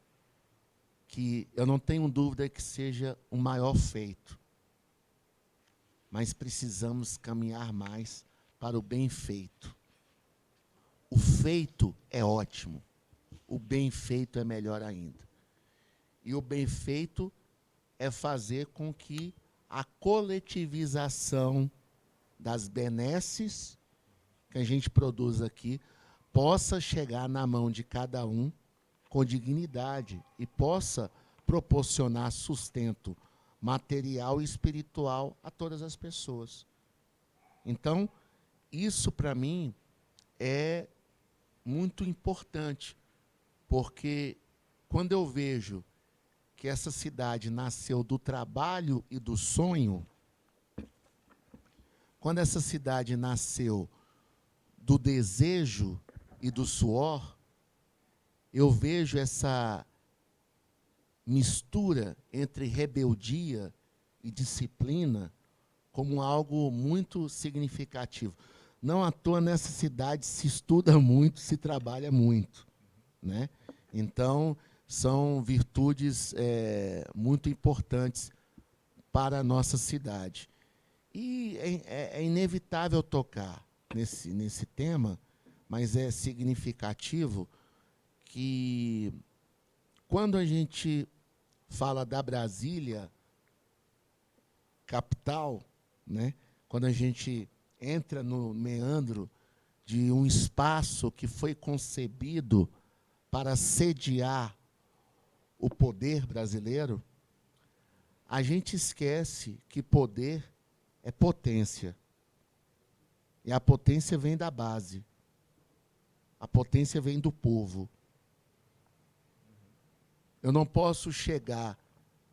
que eu não tenho dúvida que seja o maior feito. Mas precisamos caminhar mais para o bem feito. O feito é ótimo. O bem feito é melhor ainda. E o bem feito é fazer com que a coletivização das benesses que a gente produz aqui possa chegar na mão de cada um com dignidade e possa proporcionar sustento material e espiritual a todas as pessoas. Então, isso, para mim, é muito importante, porque quando eu vejo que essa cidade nasceu do trabalho e do sonho, quando essa cidade nasceu do desejo e do suor, eu vejo essa mistura entre rebeldia e disciplina como algo muito significativo. Não à toa, nessa cidade se estuda muito, se trabalha muito, né? Então, são virtudes muito importantes para a nossa cidade. E é inevitável tocar nesse tema, mas é significativo que, quando a gente fala da Brasília capital, né, quando a gente entra no meandro de um espaço que foi concebido para sediar o poder brasileiro, a gente esquece que poder é potência. E a potência vem da base. A potência vem do povo. Eu não posso chegar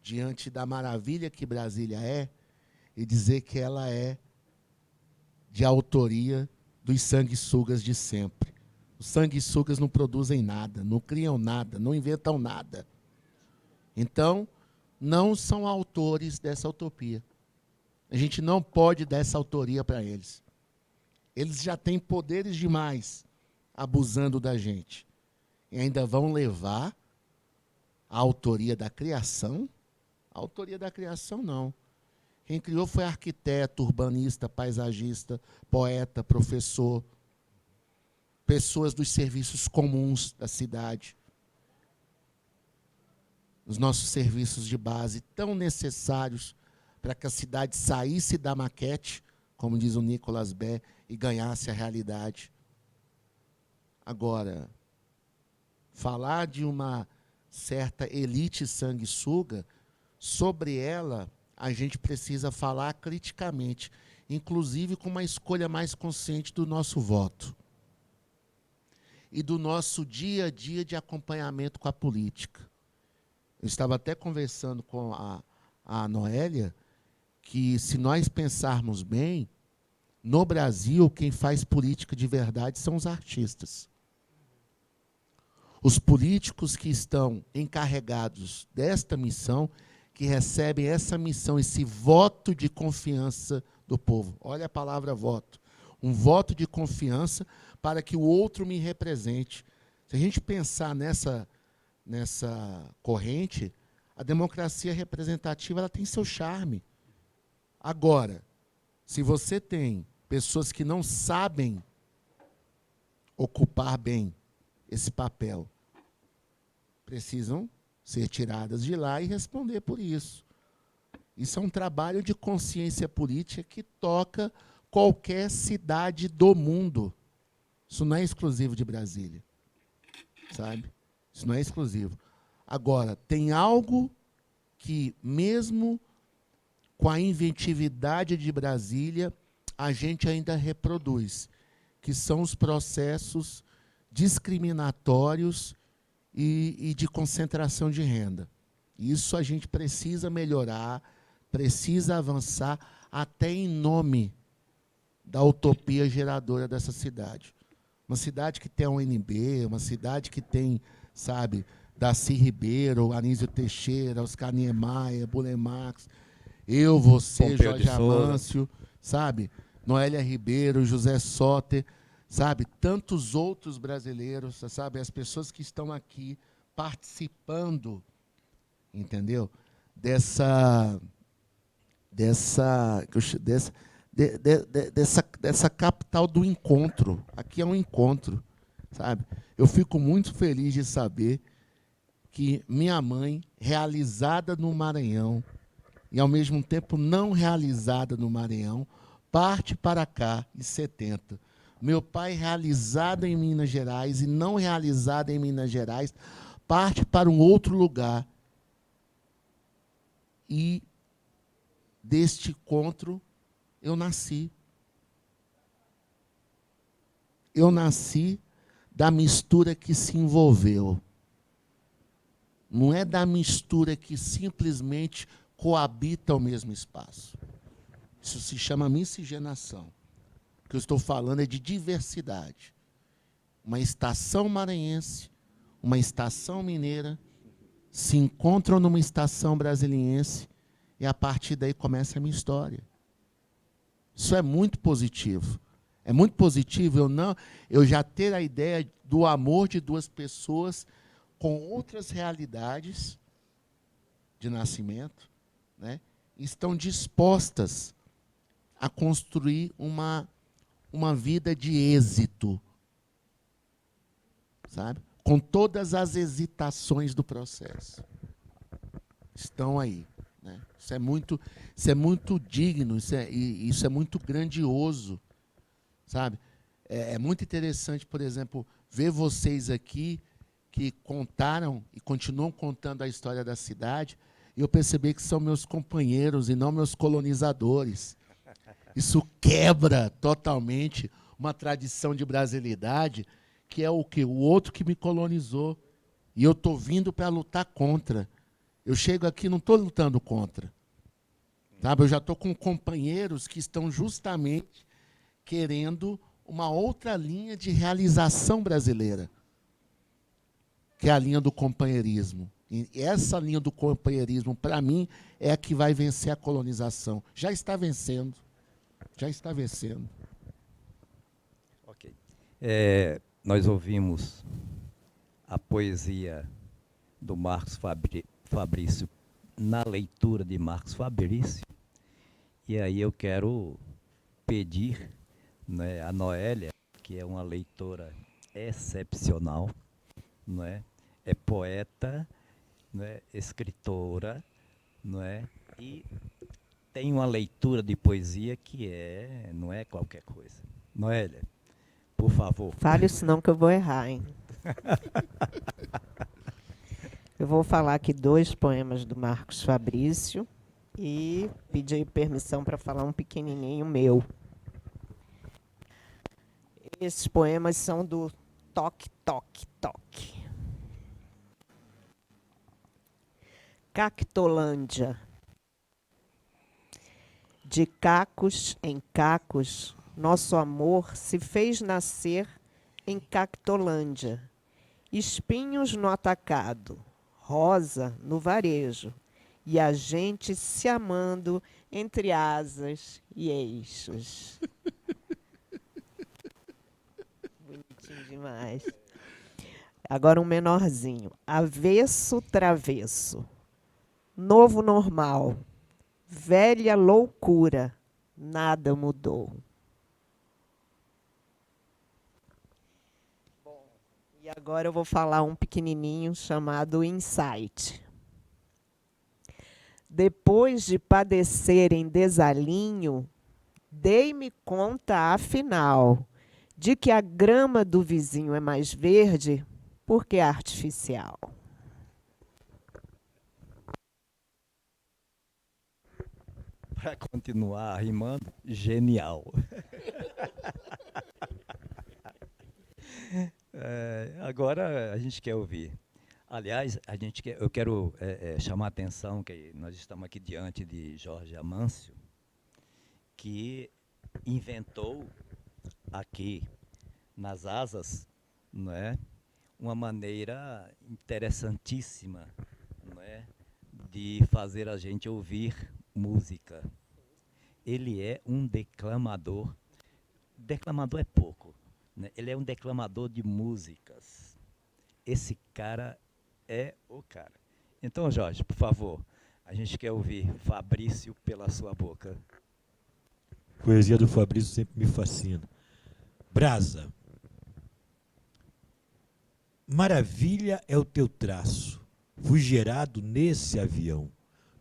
diante da maravilha que Brasília é e dizer que ela é de autoria dos sanguessugas de sempre. Os sanguessugas não produzem nada, não criam nada, não inventam nada. Então, não são autores dessa utopia. A gente não pode dar essa autoria para eles. Eles já têm poderes demais abusando da gente. E ainda vão levar a autoria da criação? A autoria da criação, não. Quem criou foi arquiteto, urbanista, paisagista, poeta, professor. pessoas dos serviços comuns da cidade, os nossos serviços de base tão necessários para que a cidade saísse da maquete, como diz o Nicolas Bé, e ganhasse a realidade. Agora, falar de uma certa elite sanguessuga, sobre ela a gente precisa falar criticamente, inclusive com uma escolha mais consciente do nosso voto e do nosso dia a dia de acompanhamento com a política. Eu estava até conversando com a Noélia, que se nós pensarmos bem, no Brasil, quem faz política de verdade são os artistas. Os políticos que estão encarregados desta missão, que recebem essa missão, esse voto de confiança do povo. Olha a palavra voto. Um voto de confiança para que o outro me represente. Se a gente pensar nessa corrente, a democracia representativa ela tem seu charme. Agora, se você tem pessoas que não sabem ocupar bem esse papel, precisam ser tiradas de lá e responder por isso. Isso é um trabalho de consciência política que toca qualquer cidade do mundo. Isso não é exclusivo de Brasília, sabe? Isso não é exclusivo. Agora, tem algo que, mesmo com a inventividade de Brasília, a gente ainda reproduz, que são os processos discriminatórios e de concentração de renda. Isso a gente precisa melhorar, precisa avançar, até em nome da utopia geradora dessa cidade. Uma cidade que tem a UNB, uma cidade que tem, sabe, Darcy Ribeiro, Anísio Teixeira, Oscar Niemeyer, Bulemax, eu, você, Pompeu Jorge de Souza. Amâncio, sabe, Noélia Ribeiro, José Soter, sabe, tantos outros brasileiros, sabe, as pessoas que estão aqui participando, entendeu? Dessa capital do encontro. Aqui é um encontro, sabe? Eu fico muito feliz de saber que minha mãe, realizada no Maranhão, e ao mesmo tempo não realizada no Maranhão, parte para cá em 70. Meu pai, realizado em Minas Gerais e não realizado em Minas Gerais, parte para um outro lugar. E deste encontro eu nasci. Eu nasci da mistura que se envolveu. Não é da mistura que simplesmente coabita o mesmo espaço. Isso se chama miscigenação. O que eu estou falando é de diversidade. Uma estação maranhense, uma estação mineira, se encontram numa estação brasiliense e, a partir daí, começa a minha história. Isso é muito positivo. É muito positivo eu já ter a ideia do amor de duas pessoas com outras realidades de nascimento, né? Estão dispostas a construir uma vida de êxito, sabe? Com todas as hesitações do processo. Estão aí. Né? Isso é muito digno, isso é muito grandioso, sabe? É muito interessante, por exemplo, ver vocês aqui que contaram e continuam contando a história da cidade, e eu percebi que são meus companheiros e não meus colonizadores. Isso quebra totalmente uma tradição de brasilidade, que é o quê? O outro que me colonizou. E eu estou vindo para lutar contra. Eu chego aqui, não estou lutando contra. Sabe? Eu já estou com companheiros que estão justamente querendo uma outra linha de realização brasileira, que é a linha do companheirismo. E essa linha do companheirismo, para mim, é a que vai vencer a colonização. Já está vencendo. Já está vencendo. Ok. Nós ouvimos a poesia do Marcos Fabrício na leitura de Marcos Fabrício, e aí eu quero pedir, né, a Noélia, que é uma leitora excepcional, não é? É poeta, não é? Escritora, não é? E tem uma leitura de poesia que não é qualquer coisa. Noélia, por favor. Fale senão que eu vou errar, hein? Eu vou falar aqui 2 poemas do Marcos Fabrício e pedir permissão para falar um pequenininho meu. Esses poemas são do Toque, Toque, Toque. Cactolândia. De cacos em cacos, nosso amor se fez nascer em Cactolândia. Espinhos no atacado, rosa no varejo, e a gente se amando entre asas e eixos. Bonitinho demais. Agora um menorzinho. Avesso, travesso. Novo normal. Velha loucura. Nada mudou. E agora eu vou falar um pequenininho chamado Insight. Depois de padecer em desalinho, dei-me conta, afinal, de que a grama do vizinho é mais verde porque é artificial. Para continuar rimando, genial. Agora a gente quer ouvir. Aliás, eu quero chamar a atenção que nós estamos aqui diante de Jorge Amâncio, que inventou aqui nas asas, não é, uma maneira interessantíssima, não é, de fazer a gente ouvir música. Ele é um declamador. Declamador é pouco, né? Ele é um declamador de músicas. Esse cara é o cara. Então, Jorge, por favor, a gente quer ouvir Fabrício pela sua boca. A poesia do Fabrício sempre me fascina. Brasa. Maravilha é o teu traço, fui gerado nesse avião.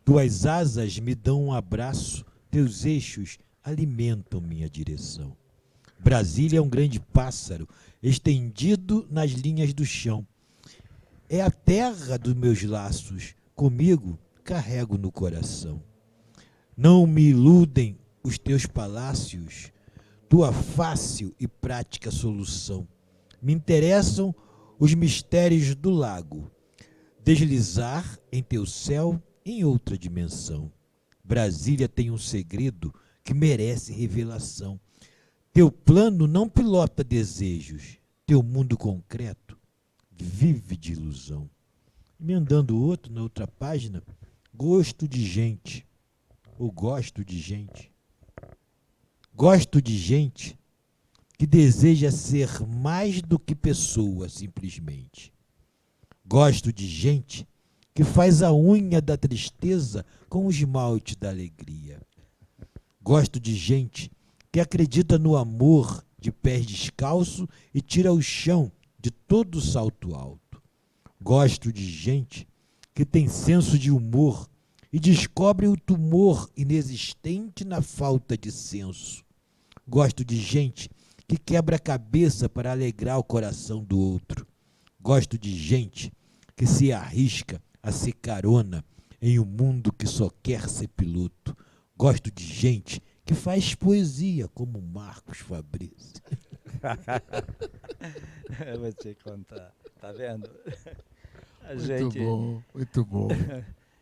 Tuas asas me dão um abraço, teus eixos alimentam minha direção. Brasília é um grande pássaro, estendido nas linhas do chão. É a terra dos meus laços, comigo carrego no coração. Não me iludem os teus palácios, tua fácil e prática solução. Me interessam os mistérios do lago, deslizar em teu céu em outra dimensão. Brasília tem um segredo que merece revelação. Teu plano não pilota desejos, teu mundo concreto vive de ilusão. Emendando outro na outra página, gosto de gente, ou gosto de gente. Gosto de gente que deseja ser mais do que pessoa, simplesmente. Gosto de gente que faz a unha da tristeza com o esmalte da alegria. Gosto de gente que acredita no amor de pés descalço e tira o chão de todo salto alto. Gosto de gente que tem senso de humor e descobre o tumor inexistente na falta de senso. Gosto de gente que quebra a cabeça para alegrar o coração do outro. Gosto de gente que se arrisca a ser carona em um mundo que só quer ser piloto. Gosto de gente que faz poesia como Marcos Fabrício. Eu vou te contar, tá vendo? A Muito bom.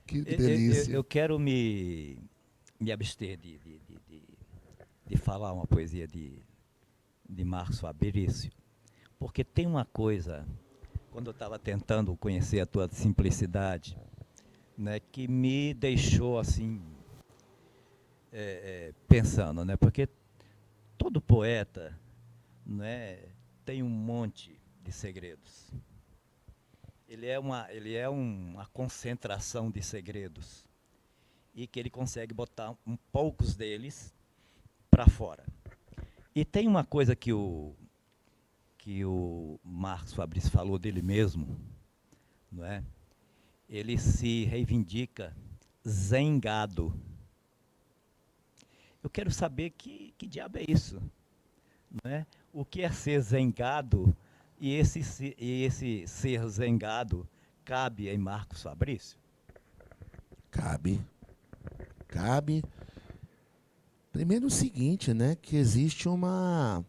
Que delícia. Eu quero me abster de falar uma poesia de Marcos Fabrício, porque tem uma coisa, quando eu estava tentando conhecer a tua simplicidade, né, que me deixou assim, pensando, né, porque todo poeta, né, tem um monte de segredos. Ele é uma concentração de segredos e que ele consegue botar poucos deles para fora. E tem uma coisa que que o Marcos Fabrício falou dele mesmo, não é? Ele se reivindica zengado. Eu quero saber que diabo é isso, não é? O que é ser zengado e esse ser zengado cabe em Marcos Fabrício? Cabe. Cabe. Primeiro o seguinte, né? Que existe uma...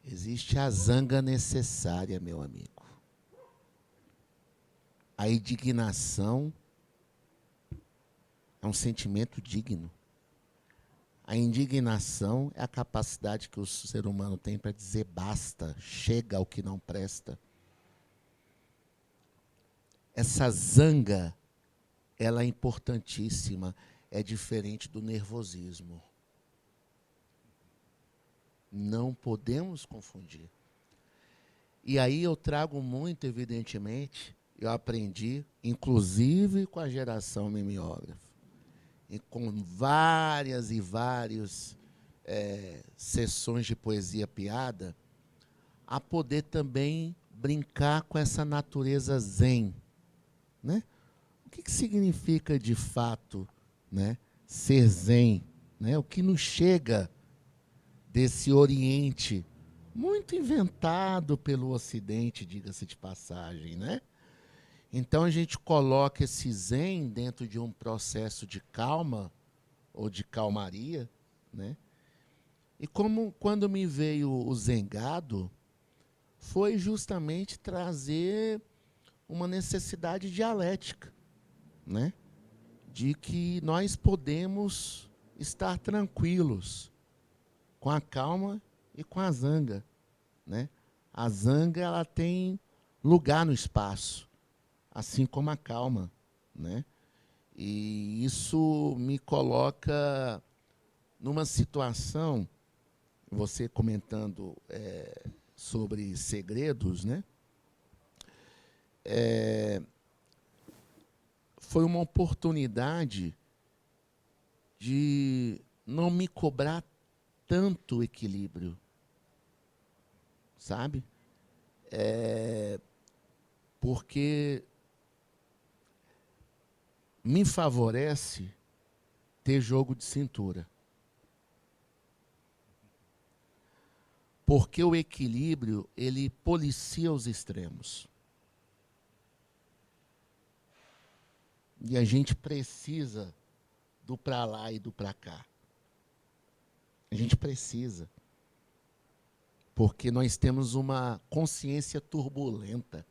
Existe a zanga necessária, meu amigo. A indignação é um sentimento digno. A indignação é a capacidade que o ser humano tem para dizer basta, chega ao que não presta. Essa zanga, ela é importantíssima, é diferente do nervosismo. Não podemos confundir. E aí eu trago muito, evidentemente, eu aprendi, inclusive com a geração mimeógrafa, e com várias e várias sessões de poesia piada, a poder também brincar com essa natureza zen, né? O que significa, de fato, né, ser zen? Né? O que nos chega desse Oriente, muito inventado pelo Ocidente, diga-se de passagem, né? Então a gente coloca esse zen dentro de um processo de calma ou de calmaria, né? E como quando me veio o zengado, foi justamente trazer uma necessidade dialética, né? De que nós podemos estar tranquilos com a calma e com a zanga, né? A zanga, ela tem lugar no espaço, assim como a calma, né? E isso me coloca numa situação, você comentando sobre segredos, né? Foi uma oportunidade de não me cobrar tanto equilíbrio, sabe? Porque me favorece ter jogo de cintura. Porque o equilíbrio, ele policia os extremos. E a gente precisa do para lá e do para cá. A gente precisa. Porque nós temos uma consciência turbulenta.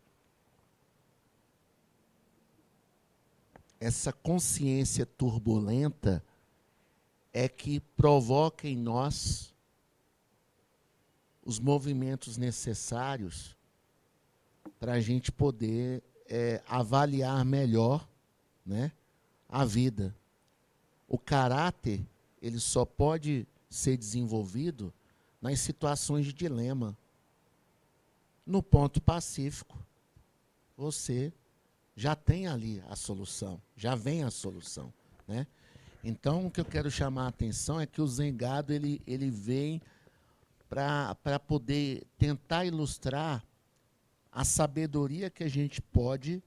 Essa consciência turbulenta é que provoca em nós os movimentos necessários para a gente poder avaliar melhor, né, a vida. O caráter, ele só pode ser desenvolvido nas situações de dilema. No ponto pacífico, você já tem ali a solução, já vem a solução, né? Então, o que eu quero chamar a atenção é que o zengado, ele vem para poder tentar ilustrar a sabedoria que a gente pode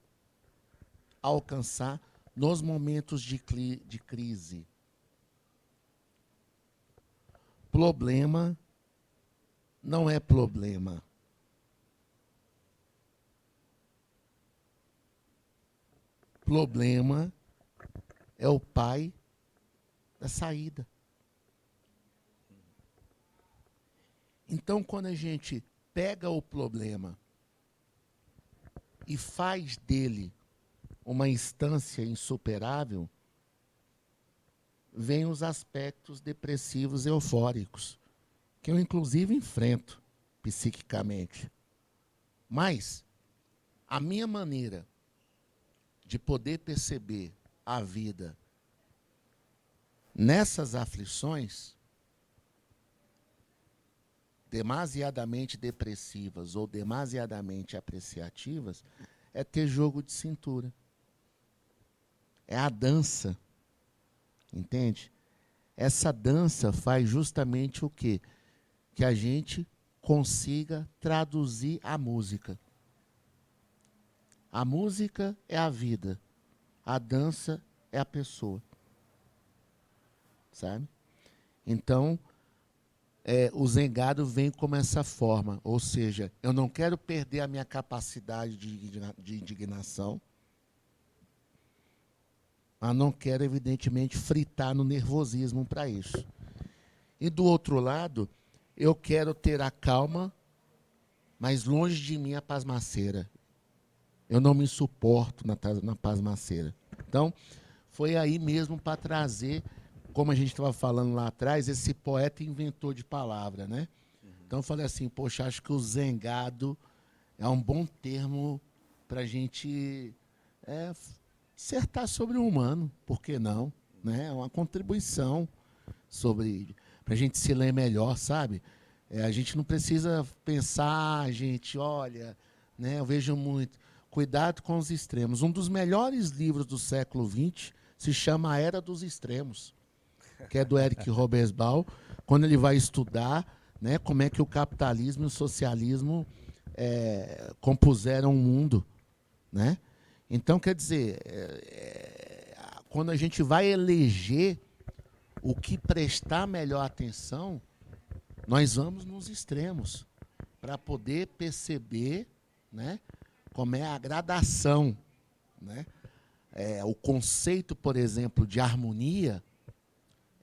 alcançar nos momentos de crise. Problema não é problema. Problema é o pai da saída. Então, quando a gente pega o problema e faz dele uma instância insuperável, vem os aspectos depressivos e eufóricos, que eu, inclusive, enfrento psiquicamente. Mas a minha maneira de poder perceber a vida nessas aflições demasiadamente depressivas ou demasiadamente apreciativas é ter jogo de cintura. É a dança, entende? essa dança faz justamente o quê? Que a gente consiga traduzir a música. A música é a vida, a dança é a pessoa. Sabe? Então, o Zengado vem como essa forma, ou seja, eu não quero perder a minha capacidade de indignação, mas não quero, evidentemente, fritar no nervosismo para isso. E, do outro lado, eu quero ter a calma, mas longe de mim a pasmaceira. Eu não me suporto na pasmaceira. Então, foi aí mesmo para trazer, como a gente estava falando lá atrás, esse poeta inventor de palavra, né? Então eu falei assim, poxa, acho que o Zengado é um bom termo para a gente dissertar sobre o humano, por que não? Né? É uma contribuição para a gente se ler melhor, sabe? A gente não precisa pensar, gente, olha, né? Eu vejo muito. Cuidado com os extremos. Um dos melhores livros do século XX se chama A Era dos Extremos, que é do Eric Hobsbawm, quando ele vai estudar, né, como é que o capitalismo e o socialismo compuseram o mundo. Né? Então, quer dizer, quando a gente vai eleger o que prestar melhor atenção, nós vamos nos extremos, para poder perceber, né, como é a gradação. Né? O conceito, por exemplo, de harmonia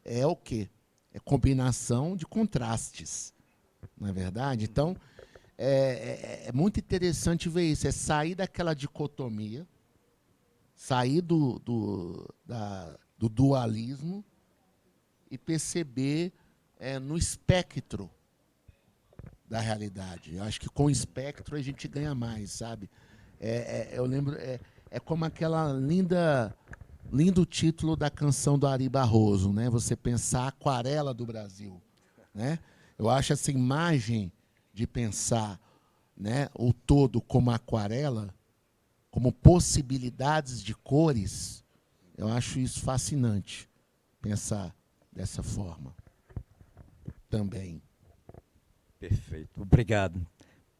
é o quê? É combinação de contrastes, não é verdade? Então, é muito interessante ver isso, é sair daquela dicotomia, sair do dualismo e perceber no espectro da realidade. Eu acho que com o espectro a gente ganha mais, sabe? Eu lembro, como aquela lindo título da canção do Ari Barroso, né? Você pensar a aquarela do Brasil, né? Eu acho essa imagem de pensar, né, o todo como aquarela, como possibilidades de cores, eu acho isso fascinante, pensar dessa forma também. Perfeito. Obrigado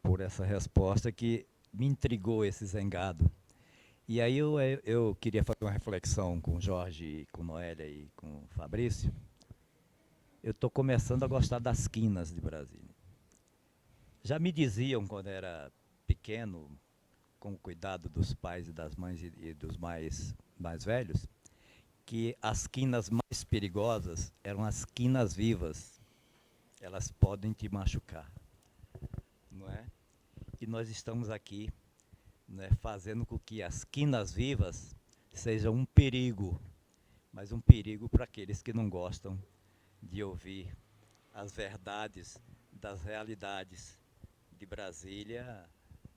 por essa resposta que me intrigou esse Zengado. E aí eu queria fazer uma reflexão com o Jorge, com Noélia e com o Fabrício. Eu estou começando a gostar das quinas de Brasília. Já me diziam, quando era pequeno, com o cuidado dos pais e das mães e dos mais velhos, que as quinas mais perigosas eram as quinas vivas. Elas podem te machucar, não é? E nós estamos aqui, né, fazendo com que as quinas vivas sejam um perigo, mas um perigo para aqueles que não gostam de ouvir as verdades das realidades de Brasília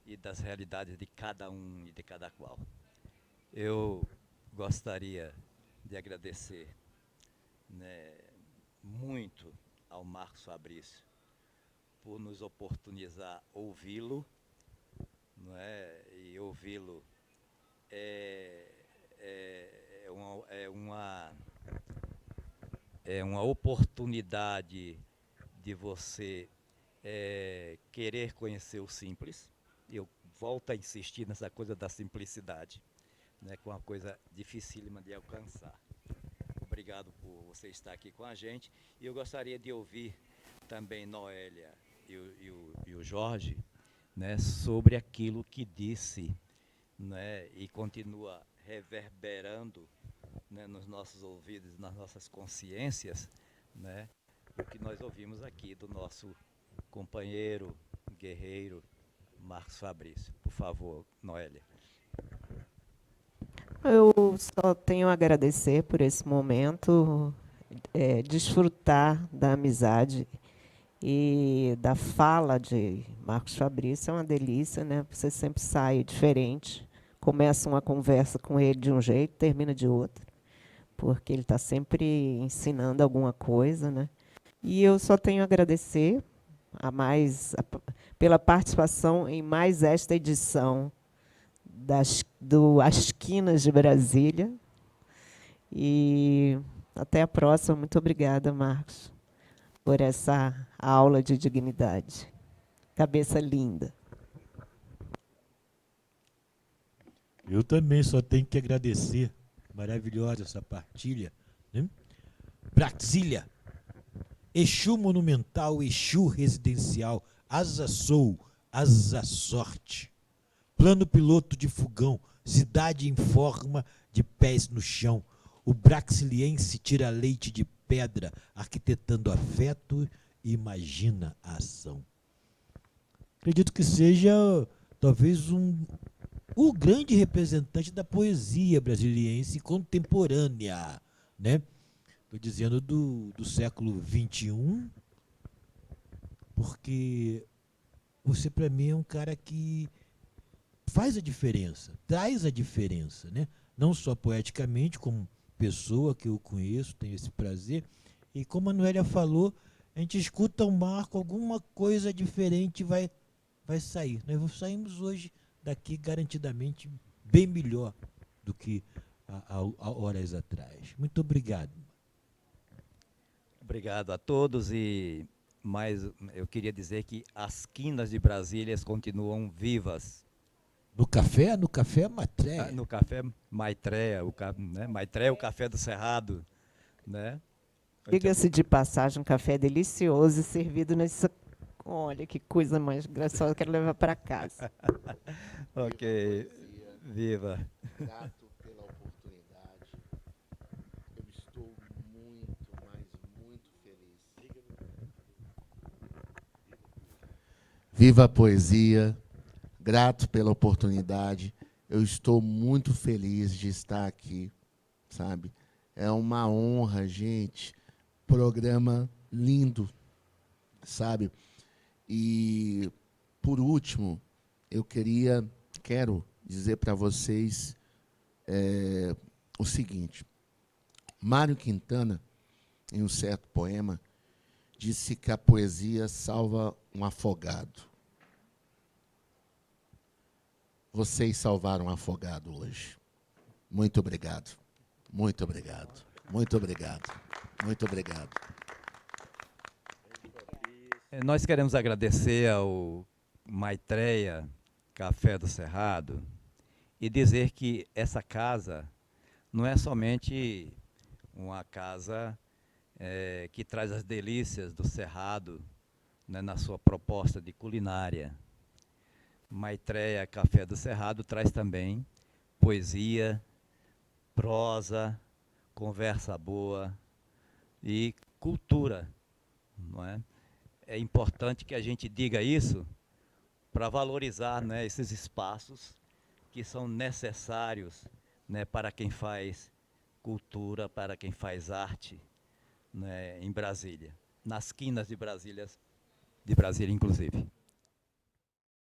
e das realidades de cada um e de cada qual. Eu gostaria de agradecer, né, muito ao Marcos Fabrício por nos oportunizar ouvi-lo, não é? E ouvi-lo é uma oportunidade de você querer conhecer o simples. Eu volto a insistir nessa coisa da simplicidade, né, que é uma coisa dificílima de alcançar. Obrigado por você estar aqui com a gente. E eu gostaria de ouvir também Noélia e o Jorge, né, sobre aquilo que disse, né, e continua reverberando, né, nos nossos ouvidos, nas nossas consciências, né, o que nós ouvimos aqui do nosso companheiro, guerreiro, Marcos Fabrício. Por favor, Noélia. Eu só tenho a agradecer por esse momento, desfrutar da amizade e da fala de Marcos Fabrício. É uma delícia, né? Você sempre sai diferente, começa uma conversa com ele de um jeito, termina de outro, porque ele está sempre ensinando alguma coisa, né? E eu só tenho a agradecer pela participação em mais esta edição do As Quinas de Brasília. E Até a próxima. Muito obrigada, Marcos, por essa aula de dignidade. Cabeça linda. Eu também só tenho que agradecer. Maravilhosa essa partilha, né? Brasília, Exu monumental, Exu residencial, Asa Sou, Asa Sorte. Plano piloto de fogão, cidade em forma de pés no chão. O brasiliense tira leite de pedra, arquitetando afeto e imagina a ação. Acredito que seja talvez o grande representante da poesia brasiliense contemporânea, né? Estou dizendo do século XXI, porque você, para mim, é um cara que faz a diferença, traz a diferença, né? Não só poeticamente, como pessoa que eu conheço, tenho esse prazer. E como a Noélia falou, a gente escuta o Marco, alguma coisa diferente vai sair. Nós saímos hoje daqui garantidamente bem melhor do que há horas atrás. Muito obrigado. Obrigado a todos e mais eu queria dizer que as quinas de Brasília continuam vivas. No café Maitreya. No café Maitreya, né? Maitreya, o café do Cerrado, né? Diga-se de passagem, um café delicioso servido nessa... Olha, que coisa mais graçosa, quero levar para casa. Ok, viva. Grato pela oportunidade. Eu estou muito, mas muito feliz. Viva a poesia. Grato pela oportunidade. Eu estou muito feliz de estar aqui, sabe? É uma honra, gente. Programa lindo, sabe? E, por último, eu quero dizer para vocês o seguinte. Mário Quintana, em um certo poema, disse que a poesia salva um afogado. Vocês salvaram um afogado hoje. Muito obrigado. Muito obrigado. Muito obrigado. Muito obrigado. Nós queremos agradecer ao Maitreya Café do Cerrado e dizer que essa casa não é somente uma casa que traz as delícias do Cerrado, né, na sua proposta de culinária. Maitreya Café do Cerrado traz também poesia, prosa, conversa boa e cultura, não é? É importante que a gente diga isso para valorizar, né, esses espaços que são necessários, né, para quem faz cultura, para quem faz arte, né, em Brasília, nas quinas de Brasília inclusive.